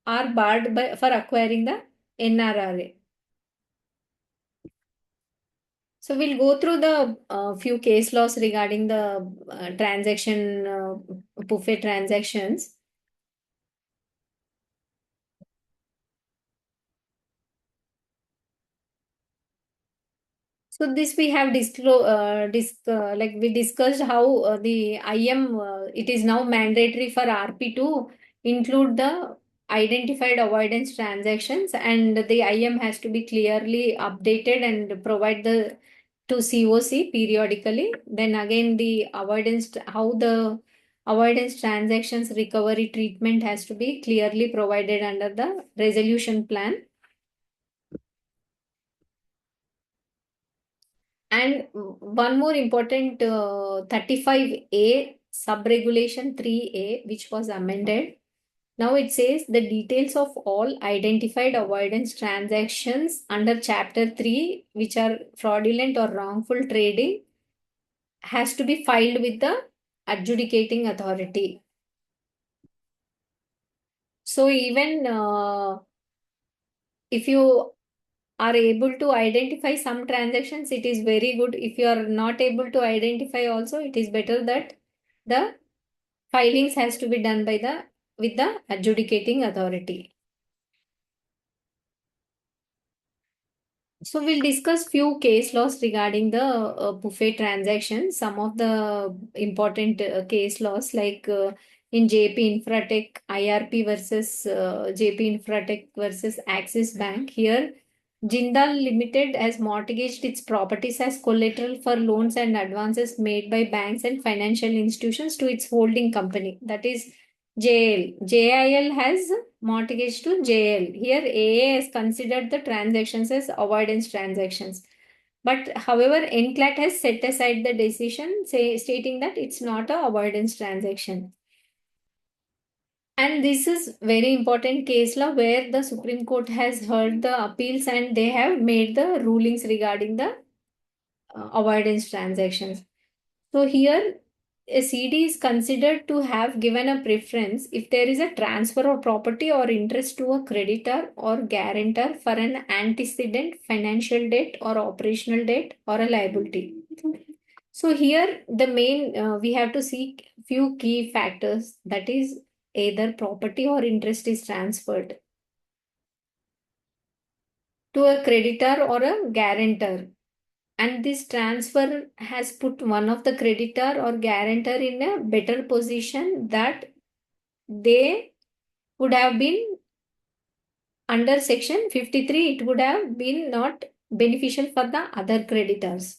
are barred for acquiring the NRRA. So we'll go through the few case laws regarding the transaction, buffet transactions. So this we have like we discussed how the IM, it is now mandatory for RP to include the identified avoidance transactions, and the IM has to be clearly updated and provide the to COC periodically. Then again, the avoidance, how the avoidance transactions recovery treatment has to be clearly provided under the resolution plan. And one more important 35A sub-regulation 3A, which was amended. Now it says the details of all identified avoidance transactions under Chapter 3, which are fraudulent or wrongful trading, has to be filed with the adjudicating authority. So even if you are able to identify some transactions, it is very good. If you are not able to identify also, it is better that the filings has to be done by with the adjudicating authority. So we'll discuss few case laws regarding the buffet transactions. Some of the important case laws like in JP Infratech, IRP versus JP Infratech versus Axis Bank. Here, Jindal Limited has mortgaged its properties as collateral for loans and advances made by banks and financial institutions to its holding company, that is JL. JIL has mortgage to JL. Here, AA has considered the transactions as avoidance transactions. But however, NCLAT has set aside the decision, stating that it's not a avoidance transaction. And this is very important case law where the Supreme Court has heard the appeals and they have made the rulings regarding the avoidance transactions. So here a CD is considered to have given a preference if there is a transfer of property or interest to a creditor or guarantor for an antecedent financial debt or operational debt or a liability. So here the main we have to see few key factors, that is either property or interest is transferred to a creditor or a guarantor, and this transfer has put one of the creditor or guarantor in a better position that they would have been under section 53, it would have been not beneficial for the other creditors.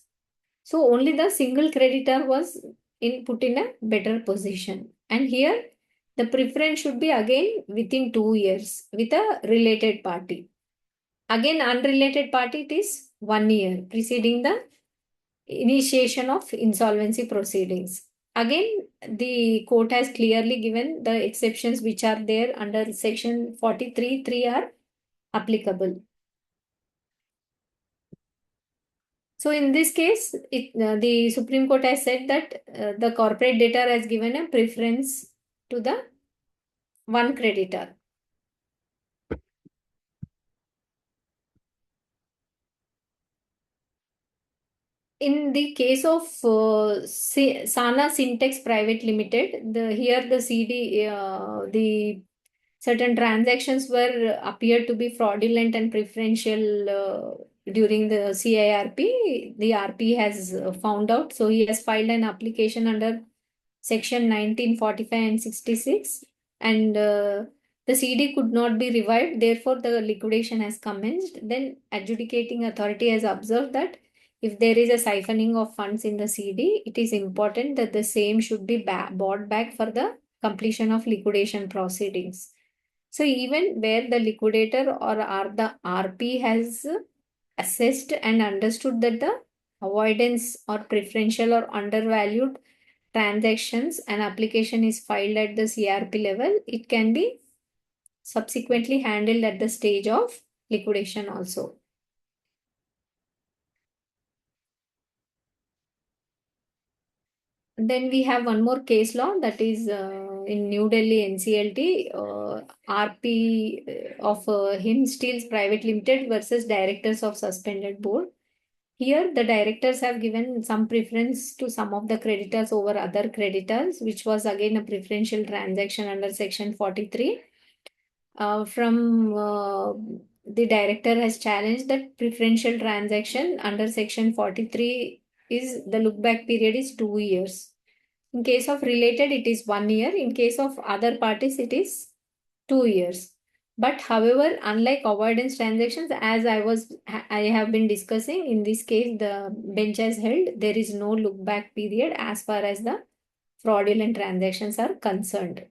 So only the single creditor was put in a better position, and here the preference should be again within 2 years with a related party. Again, unrelated party, it is 1 year preceding the initiation of insolvency proceedings. Again, the court has clearly given the exceptions which are there under section 43(3) are applicable. So in this case, the Supreme Court has said that the corporate debtor has given a preference to the one creditor. In the case of Sana Syntex Private Limited, here the CD, the certain transactions were appeared to be fraudulent and preferential during the CIRP. The RP has found out, so he has filed an application under section 1945 and 66, and the CD could not be revived. Therefore, the liquidation has commenced. Then, adjudicating authority has observed that if there is a siphoning of funds in the CD, it is important that the same should be bought back for the completion of liquidation proceedings. So even where the liquidator or the RP has assessed and understood that the avoidance or preferential or undervalued transactions, an application is filed at the CRP level, it can be subsequently handled at the stage of liquidation also. Then we have one more case law, that is in New Delhi NCLT, RP of Him Steels Private Limited versus Directors of Suspended Board. Here, the directors have given some preference to some of the creditors over other creditors, which was again a preferential transaction under section 43. The director has challenged that preferential transaction under section 43 is the look back period is 2 years. In case of related, it is 1 year. In case of other parties, it is 2 years. But however, unlike avoidance transactions, as I have been discussing, in this case, the bench has held there is no look back period as far as the fraudulent transactions are concerned.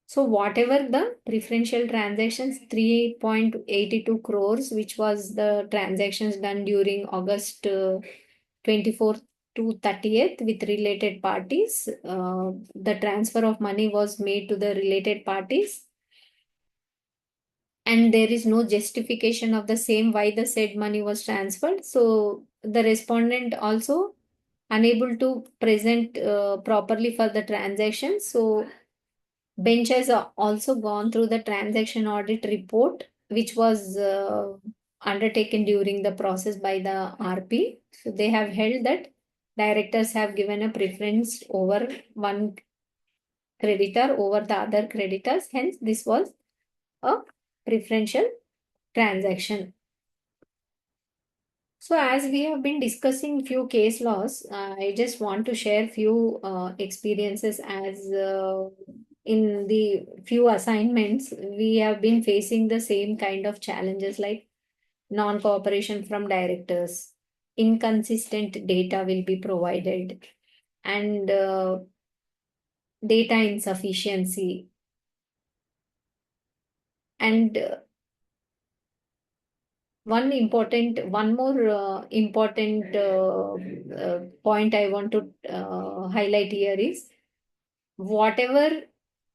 So whatever the preferential transactions, 3.82 crores, which was the transactions done during August 24th to 30th with related parties, the transfer of money was made to the related parties, and there is no justification of the same why the said money was transferred. So the respondent also unable to present properly for the transaction. So bench has also gone through the transaction audit report, which was undertaken during the process by the RP. So they have held that directors have given a preference over one creditor over the other creditors. Hence, this was a preferential transaction. So as we have been discussing few case laws, I just want to share few experiences as in the few assignments, we have been facing the same kind of challenges like non-cooperation from directors, inconsistent data will be provided, and data insufficiency. And one more important point I want to highlight here is whatever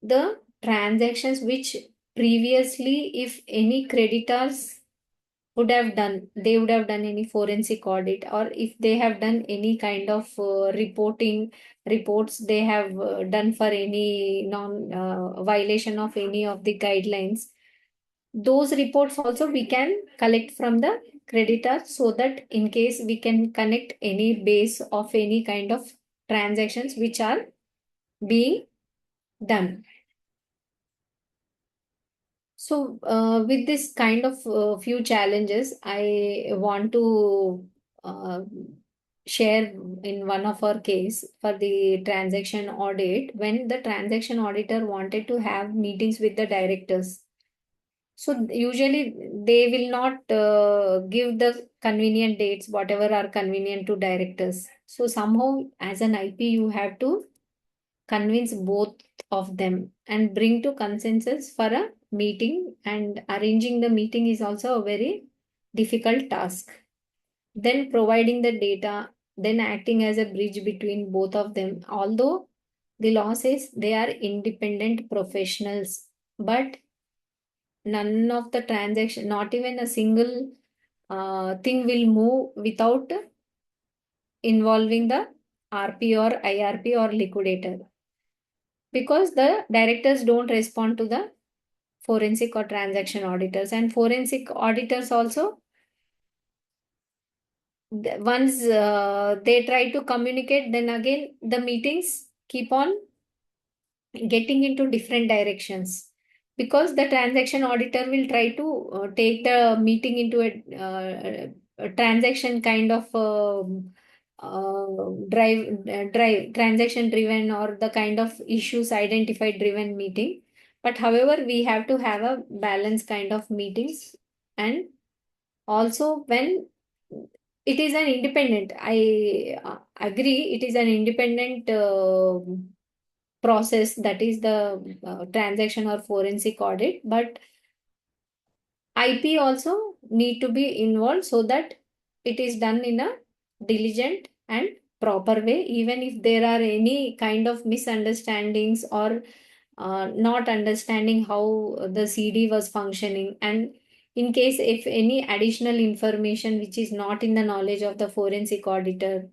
the transactions which previously, if any creditors would have done, they would have done any forensic audit, or if they have done any kind of reports they have done for any non violation of any of the guidelines, those reports also we can collect from the creditor, so that in case we can connect any base of any kind of transactions which are being done. So with this kind of few challenges, I want to uh, share in one of our case for the transaction audit, when the transaction auditor wanted to have meetings with the directors. So usually they will not give the convenient dates, whatever are convenient to directors. So somehow as an IP, you have to convince both of them and bring to consensus for a meeting, and arranging the meeting is also a very difficult task. Then providing the data, then acting as a bridge between both of them. Although the law says they are independent professionals, but none of the transaction, not even a single thing will move without involving the RP or IRP or liquidator, because the directors don't respond to the forensic or transaction auditors, and forensic auditors also, once they try to communicate, then again the meetings keep on getting into different directions, because the transaction auditor will try to take the meeting into a transaction kind of drive transaction driven, or the kind of issues identified driven meeting. But however, we have to have a balanced kind of meetings, and also when it is an independent, I agree, it is an independent process, that is the transaction or forensic audit, but IP also need to be involved, so that it is done in a diligent and proper way, even if there are any kind of misunderstandings or not understanding how the CD was functioning, and in case if any additional information which is not in the knowledge of the forensic auditor,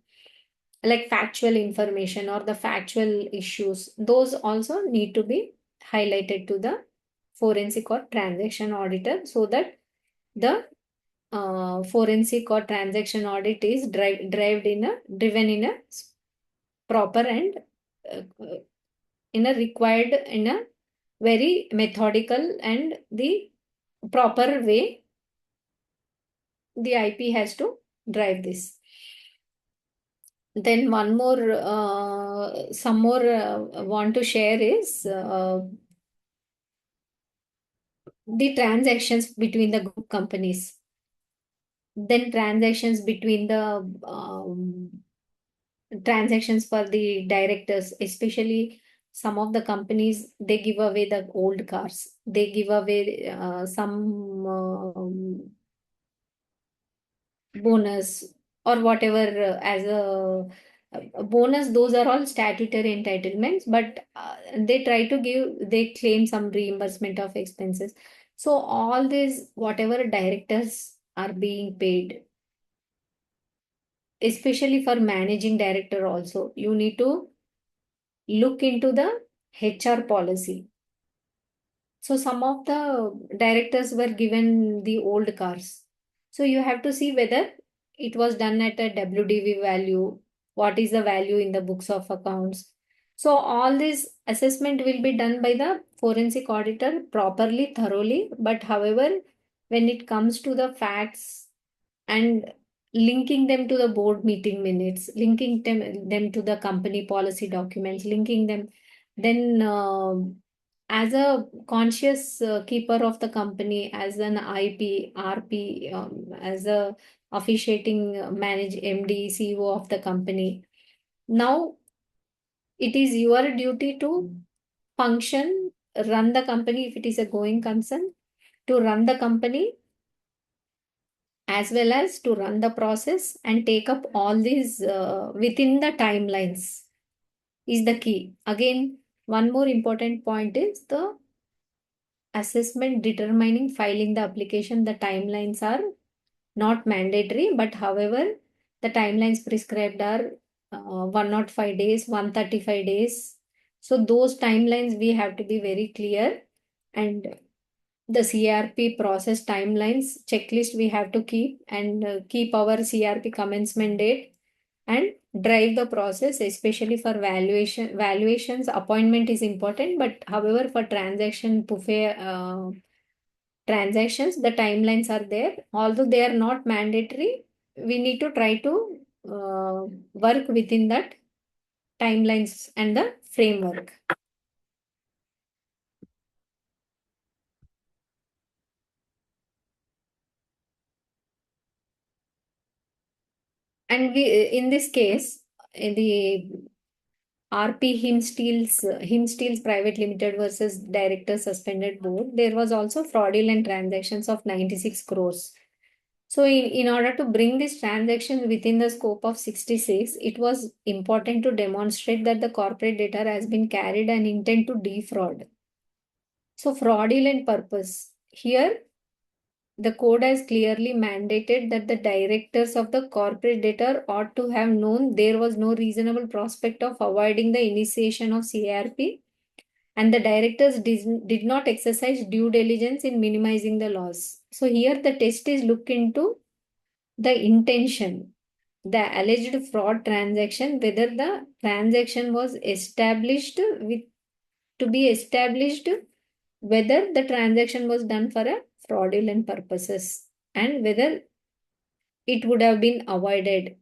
like factual information or the factual issues, those also need to be highlighted to the forensic or transaction auditor, so that the forensic or transaction audit is driven in a proper and uh, in a required, in a very methodical and the proper way, the IP has to drive this. Then one more, some more want to share is the transactions between the group companies. Then transactions between the transactions for the directors, especially some of the companies, they give away the old cars, they give away some bonus or whatever as a bonus. Those are all statutory entitlements, but they try to give, they claim some reimbursement of expenses. So all these, whatever directors are being paid, especially for managing director also, you need to look into the HR policy. So some of the directors were given the old cars. So you have to see whether it was done at a WDV value, what is the value in the books of accounts. So all this assessment will be done by the forensic auditor properly, thoroughly. But however, when it comes to the facts and linking them to the board meeting minutes, linking them to the company policy documents, linking them. Then, as a conscious keeper of the company, as an IP, RP, as a officiating manage MD, CEO of the company, now it is your duty to function, run the company if it is a going concern, to run the company as well as to run the process and take up all these within the timelines is the key. Again, one more important point is the assessment determining filing the application. The timelines are not mandatory, but however, the timelines prescribed are 105 days, 135 days. So those timelines we have to be very clear, and the CRP process timelines checklist we have to keep, and keep our CRP commencement date and drive the process, especially for valuations. Appointment is important, but however, for transactions, the timelines are there. Although they are not mandatory, we need to try to work within that timelines and the framework. And in this case, the RP Himsteel's Private Limited versus Director Suspended Board, there was also fraudulent transactions of 96 crores. So in order to bring this transaction within the scope of 66, it was important to demonstrate that the corporate data has been carried an intent to defraud. So fraudulent purpose. Here, the code has clearly mandated that the directors of the corporate debtor ought to have known there was no reasonable prospect of avoiding the initiation of CIRP, and the directors did not exercise due diligence in minimizing the loss. So here the test is look into the intention, the alleged fraud transaction, whether the transaction was established to be established, whether the transaction was done for a fraudulent purposes, and whether it would have been avoided.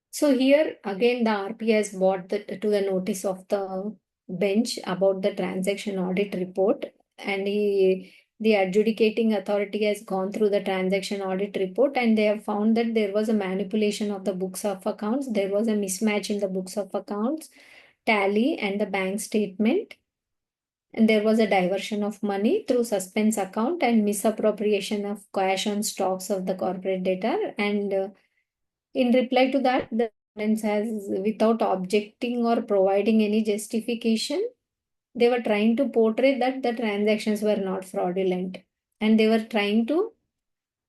So here again the RP has brought to the notice of the bench about the transaction audit report, and the adjudicating authority has gone through the transaction audit report, and they have found that there was a manipulation of the books of accounts, there was a mismatch in the books of accounts, tally and the bank statement, and there was a diversion of money through suspense account and misappropriation of cash on stocks of the corporate debtor. And in reply to that, the defendants has, without objecting or providing any justification, they were trying to portray that the transactions were not fraudulent, and they were trying to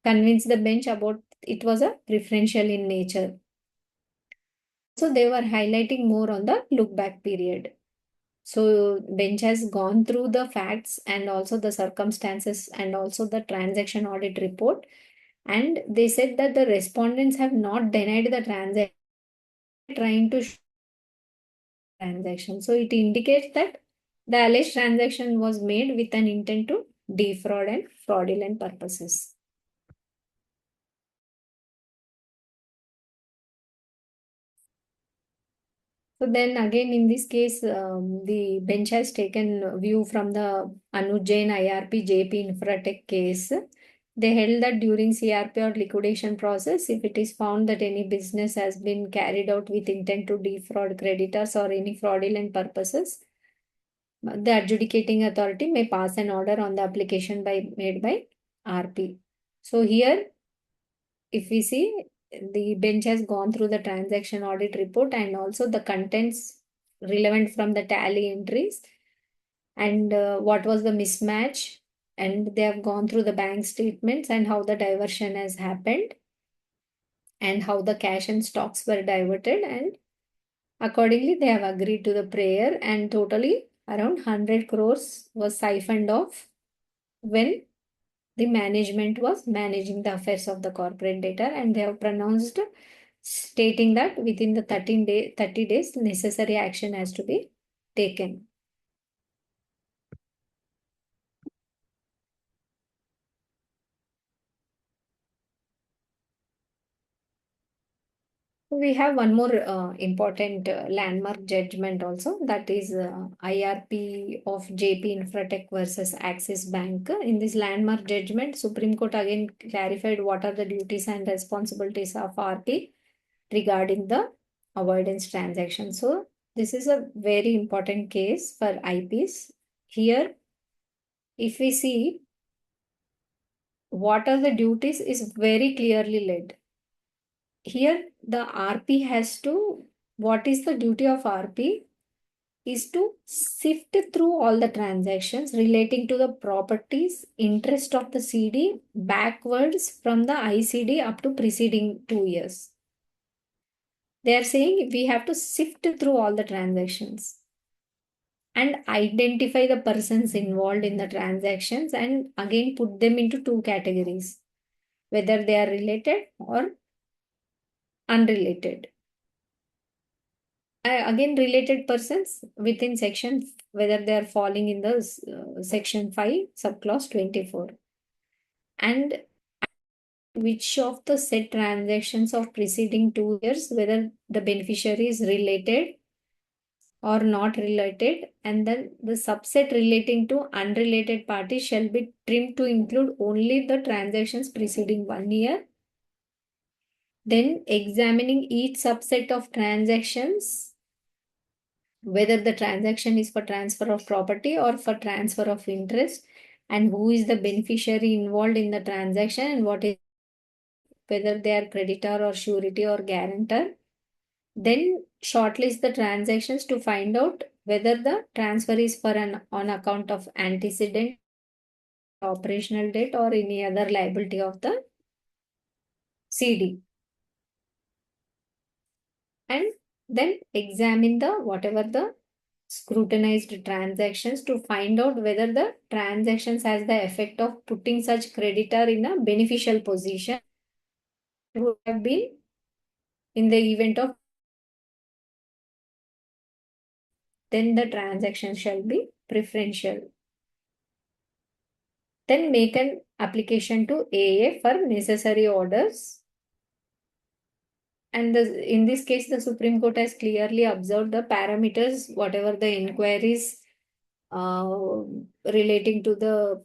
convince the bench about it was a preferential in nature. So they were highlighting more on the look back period. So bench has gone through the facts and also the circumstances and also the transaction audit report, and they said that the respondents have not denied the transaction, trying to show transaction. So it indicates that the alleged transaction was made with an intent to defraud and fraudulent purposes. So then again, in this case, the bench has taken view from the Anuj Jain IRP JP Infratech case. They held that during CRP or liquidation process, if it is found that any business has been carried out with intent to defraud creditors or any fraudulent purposes, the adjudicating authority may pass an order on the application made by RP. So here, if we see, the bench has gone through the transaction audit report and also the contents relevant from the tally entries, and what was the mismatch, and they have gone through the bank statements and how the diversion has happened and how the cash and stocks were diverted, and accordingly they have agreed to the prayer, and totally around 100 crores was siphoned off when the management was managing the affairs of the corporate debtor, and they have pronounced stating that within the 30 days necessary action has to be taken. We have one more important landmark judgment also, that is IRP of JP Infratech versus Axis Bank. In this landmark judgment, Supreme Court again clarified what are the duties and responsibilities of RP regarding the avoidance transaction. So this is a very important case for IPs. Here, if we see what are the duties is very clearly laid. Here the RP has to, what is the duty of RP is to sift through all the transactions relating to the properties interest of the CD backwards from the ICD up to preceding 2 years. They are saying we have to sift through all the transactions and identify the persons involved in the transactions and again put them into two categories, whether they are related or unrelated. Again, related persons within section, whether they are falling in the section 5 subclause 24, and which of the said transactions of preceding 2 years, whether the beneficiary is related or not related, and then the subset relating to unrelated parties shall be trimmed to include only the transactions preceding 1 year. Then examining each subset of transactions, whether the transaction is for transfer of property or for transfer of interest, and who is the beneficiary involved in the transaction, and what is, whether they are creditor or surety or guarantor. Then shortlist the transactions to find out whether the transfer is for an on account of antecedent, operational debt, or any other liability of the CD. And then examine the whatever the scrutinized transactions to find out whether the transactions has the effect of putting such creditor in a beneficial position who have been in the event of, then the transaction shall be preferential. Then make an application to AA for necessary orders. And in this case, the Supreme Court has clearly observed the parameters, whatever the inquiries relating to the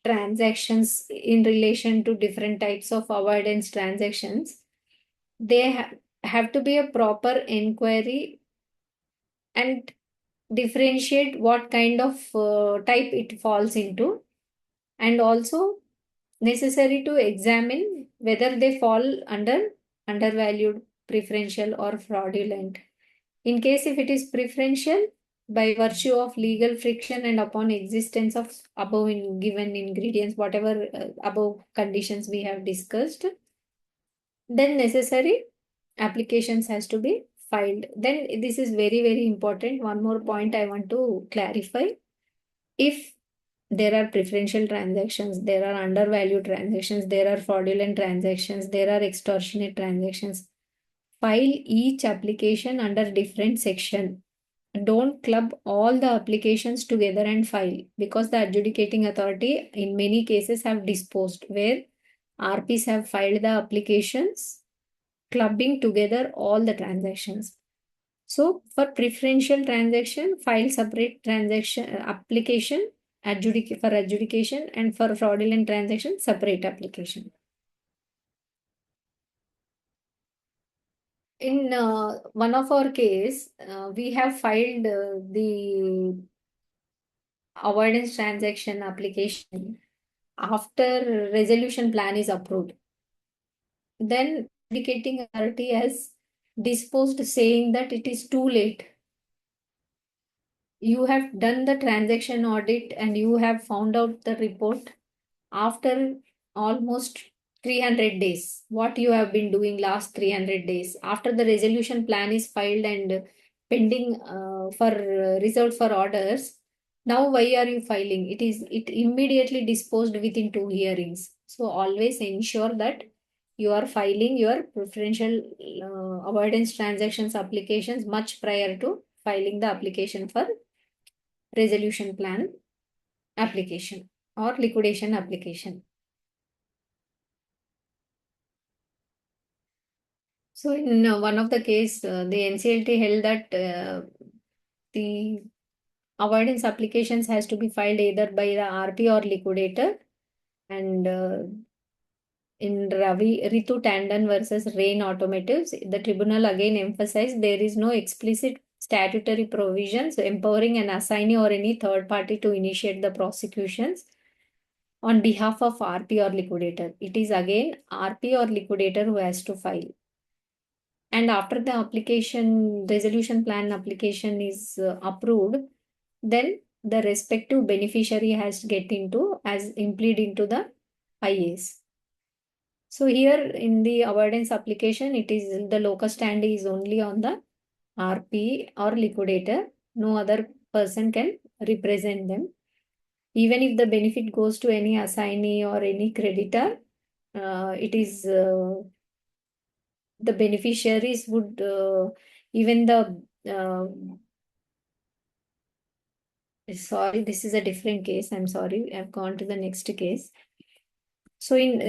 transactions in relation to different types of avoidance transactions. They have to be a proper inquiry and differentiate what kind of type it falls into, and also necessary to examine whether they fall under undervalued, preferential, or fraudulent. In case if it is preferential, by virtue of legal friction and upon existence of above given ingredients, whatever above conditions we have discussed, then necessary applications has to be filed. Then this is very, very important. One more point I want to clarify. If there are preferential transactions, there are undervalued transactions, there are fraudulent transactions, there are extortionate transactions, file each application under different section. Don't club all the applications together and file, because the adjudicating authority in many cases have disposed where RPs have filed the applications clubbing together all the transactions. So for preferential transaction, file separate transaction application for adjudication, and for fraudulent transaction, separate application. In one of our case, we have filed the avoidance transaction application after resolution plan is approved. Then adjudicating authority has disposed saying that it is too late. You have done the transaction audit and you have found out the report after almost 300 days. What you have been doing last 300 days after the resolution plan is filed and pending for reserved for orders. Now why are you filing? It immediately disposed within 2 hearings. So always ensure that you are filing your preferential avoidance transactions applications much prior to filing the application for resolution plan application or liquidation application. So in one of the case, the NCLT held that the avoidance applications has to be filed either by the RP or liquidator. And in Ritu Tandon versus Rain Automotives, the tribunal again emphasized there is no explicit statutory provisions empowering an assignee or any third party to initiate the prosecutions on behalf of RP or liquidator. It is again RP or liquidator who has to file. And after the application, resolution plan application is approved, then the respective beneficiary has to get into as implead into the IAs. So here in the avoidance application, it is the locus standi is only on the RP or liquidator. No other person can represent them. Even if the benefit goes to any assignee or any creditor, it is the beneficiaries would even the sorry, this is a different case. I'm sorry. I've gone to the next case. So in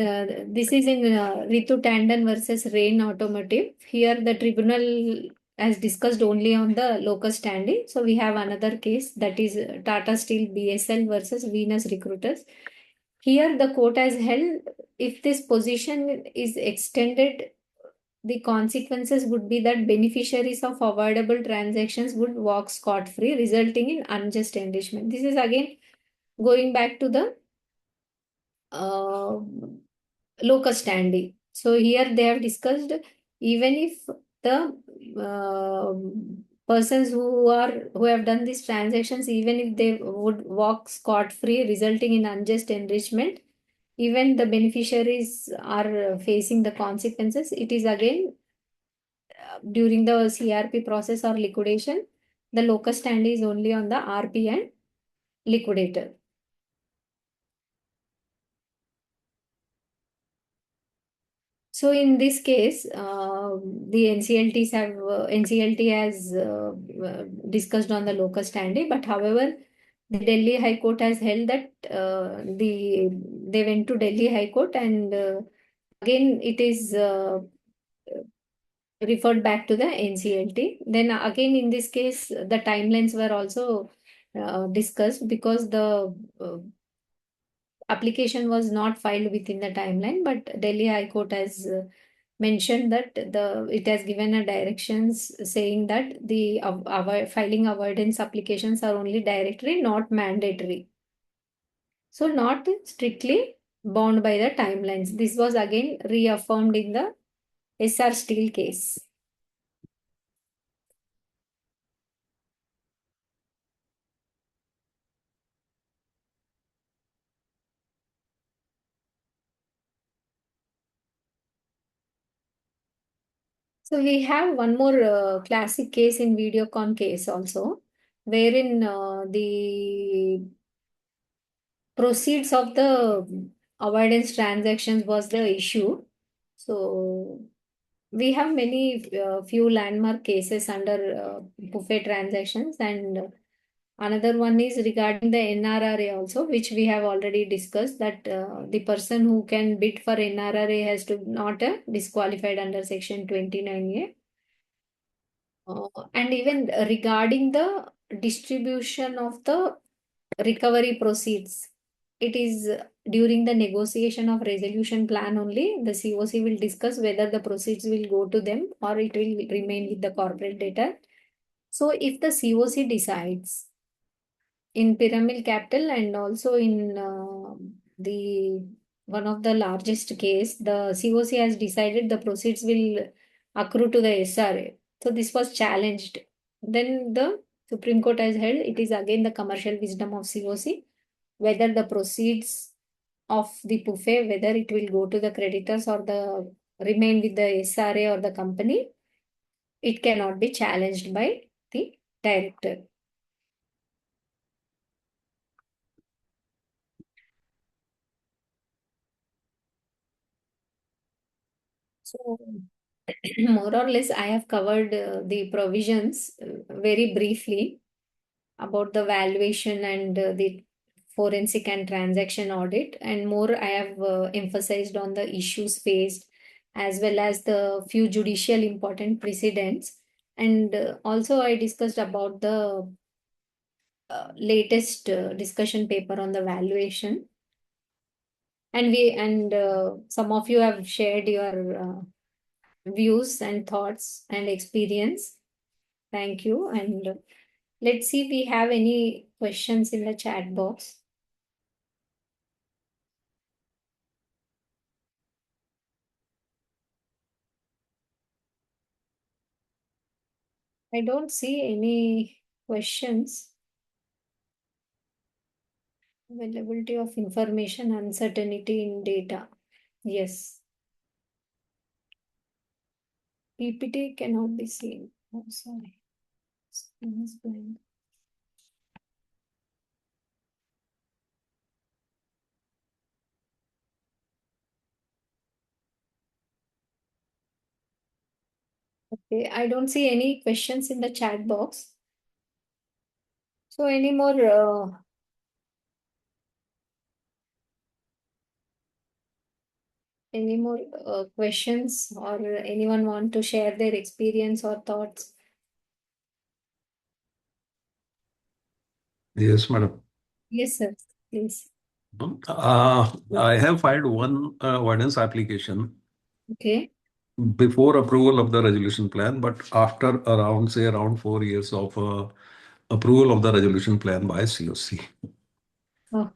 this is in Ritu Tandon versus Rain Automotive. Here the tribunal has discussed only on the locus standi. So we have another case that is Tata Steel BSL versus Venus Recruiters. Here the court has held if this position is extended, the consequences would be that beneficiaries of avoidable transactions would walk scot-free, resulting in unjust enrichment. This is again going back to the uh, locus standi. So here they have discussed even if the persons who have done these transactions, even if they would walk scot-free, resulting in unjust enrichment, even the beneficiaries are facing the consequences. It is again during the CRP process or liquidation, the locus standi is only on the RP and liquidator. So in this case, the NCLT has discussed on the locus standi, but however, the Delhi High Court has held that they went to Delhi High Court and again it is referred back to the NCLT. Then again in this case, the timelines were also discussed because the application was not filed within the timeline, but Delhi High Court has mentioned that it has given a directions saying that the filing avoidance applications are only directory, not mandatory. So not strictly bound by the timelines. This was again reaffirmed in the SR Steel case. So we have one more classic case in Videocon case also, wherein the proceeds of the avoidance transactions was the issue. So we have many few landmark cases under buffet transactions, and another one is regarding the NRRA also, which we have already discussed that the person who can bid for NRRA has to not disqualified under section 29A. And even regarding the distribution of the recovery proceeds, it is during the negotiation of resolution plan only the COC will discuss whether the proceeds will go to them or it will remain with the corporate debtor. So if the COC decides in Pyramid Capital and also in the one of the largest case, the COC has decided the proceeds will accrue to the SRA. So this was challenged. Then the Supreme Court has held it is again the commercial wisdom of COC whether the proceeds of the buffet, whether it will go to the creditors or the remain with the SRA or the company, it cannot be challenged by the director. So more or less, I have covered the provisions very briefly about the valuation and the forensic and transaction audit. And more, I have emphasized on the issues faced as well as the few judicial important precedents. And also I discussed about the latest discussion paper on the valuation. And some of you have shared your views and thoughts and experience. Thank you. And let's see if we have any questions in the chat box. I don't see any questions. Availability of information, uncertainty in data. Yes. PPT cannot be seen. Oh, sorry. Screen is blank. Okay, I don't see any questions in the chat box. So any more questions, or anyone want to share their experience or thoughts? Yes, madam. Yes, sir. Please. I have filed one ordinance application Okay. before approval of the resolution plan, but after around 4 years of approval of the resolution plan by COC. Oh,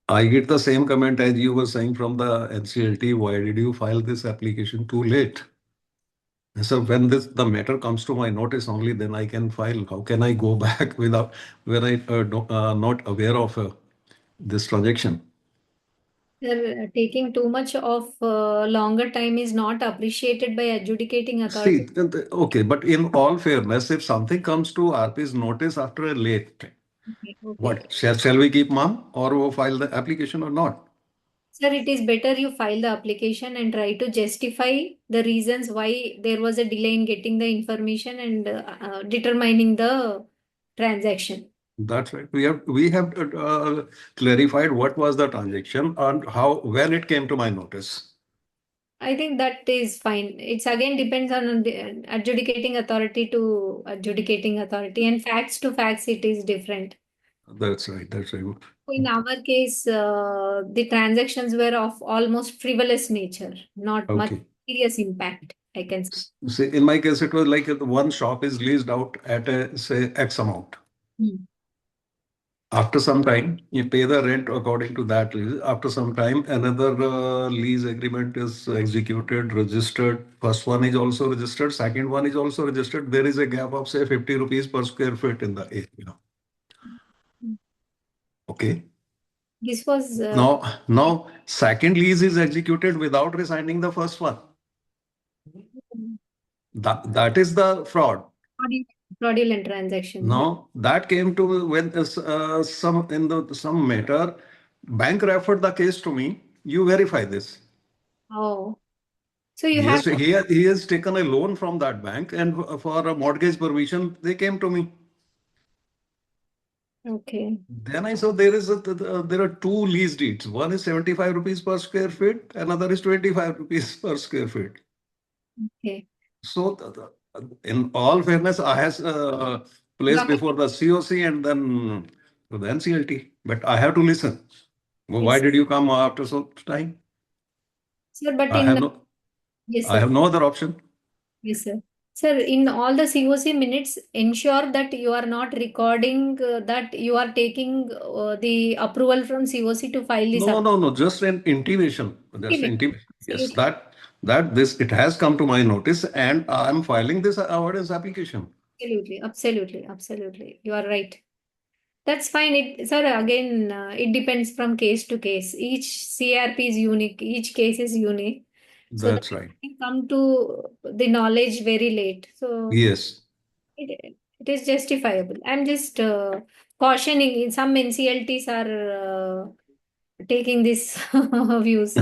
I get the same comment as you were saying from the NCLT. Why did you file this application too late? So when the matter comes to my notice, only then I can file. How can I go back without when I not aware of this transaction? sir, taking too much of longer time is not appreciated by adjudicating authority. See, okay, but in all fairness, if something comes to RP's notice after a late, Okay. Okay. what shall we keep mum or we'll file the application or not? Sir, it is better you file the application and try to justify the reasons why there was a delay in getting the information and determining the transaction. That's right. We have clarified what was the transaction and how when it came to my notice. I think that is fine. It's again depends on the adjudicating authority to adjudicating authority, and facts to facts it is different. That's right. That's right. In our case, the transactions were of almost frivolous nature, not much Okay. serious impact, I can say. See, in my case, it was like one shop is leased out at a say X amount. Hmm. After some time, you pay the rent according to that lease. After some time, another lease agreement is executed, registered. First one is also registered. Second one is also registered. There is a gap of say 50 rupees per square feet in the area. Okay. This was Now, second lease is executed without resigning the first one. That is the fraud. fraudulent transaction. Now that came to when some in the some matter, bank referred the case to me. You verify this. Oh, so you have He has taken a loan from that bank, and for a mortgage provision, they came to me. okay. Then I saw there are two lease deeds. One is 75 rupees per square feet, another is 25 rupees per square feet. Okay. So, in all fairness, I has placed before the COC and then to the NCLT. But I have to listen. Well, why Yes, did you come after so time? sir. But I in have no, yes, I sir. have no other option. Yes, sir. Sir, in all the COC minutes, ensure that you are not recording that you are taking the approval from COC to file this No, up. no, no. Just an intimation. That's intimation. Yes, Absolutely. that this it has come to my notice, and I am filing this ordinance application. Absolutely. Absolutely. Absolutely. You are right. That's fine. Sir, again, it depends from case to case. Each CRP is unique. Each case is unique. So that That's right. we come to the knowledge very late. So Yes. it is justifiable. I'm just cautioning. Some NCLTs are taking this views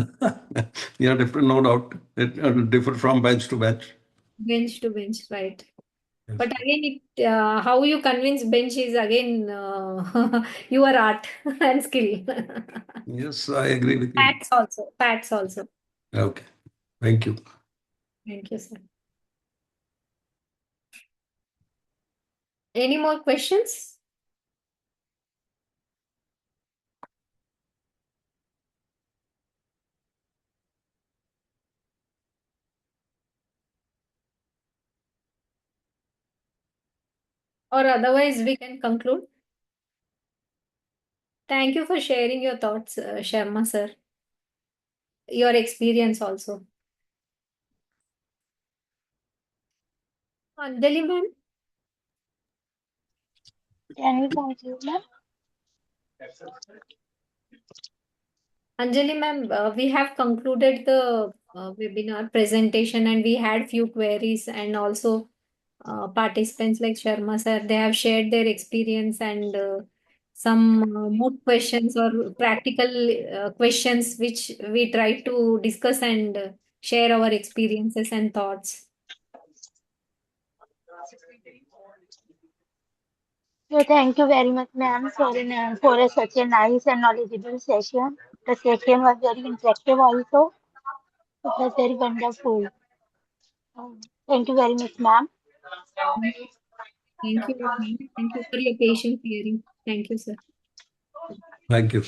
Yeah, different, no doubt. It differ from bench to bench. bench to bench, right? Yes. But again, how you convince bench is again your art and skill. Yes, I agree with you. Facts also. Facts also. Okay. Thank you. Thank you, sir. Any more questions? Or otherwise, we can conclude. Thank you for sharing your thoughts, Sharma sir. Your experience also. Anjali ma'am. Can we conclude, ma'am? Anjali ma'am, we have concluded the webinar presentation and we had few queries and also participants like Sharma sir, they have shared their experience and some moot questions or practical questions which we try to discuss and share our experiences and thoughts. So thank you very much, ma'am, for such a nice and knowledgeable session. The session was very interactive also. It was very wonderful. Thank you very much, ma'am. Thank you, ma'am. Thank you for your patient hearing. Thank you, sir. Thank you.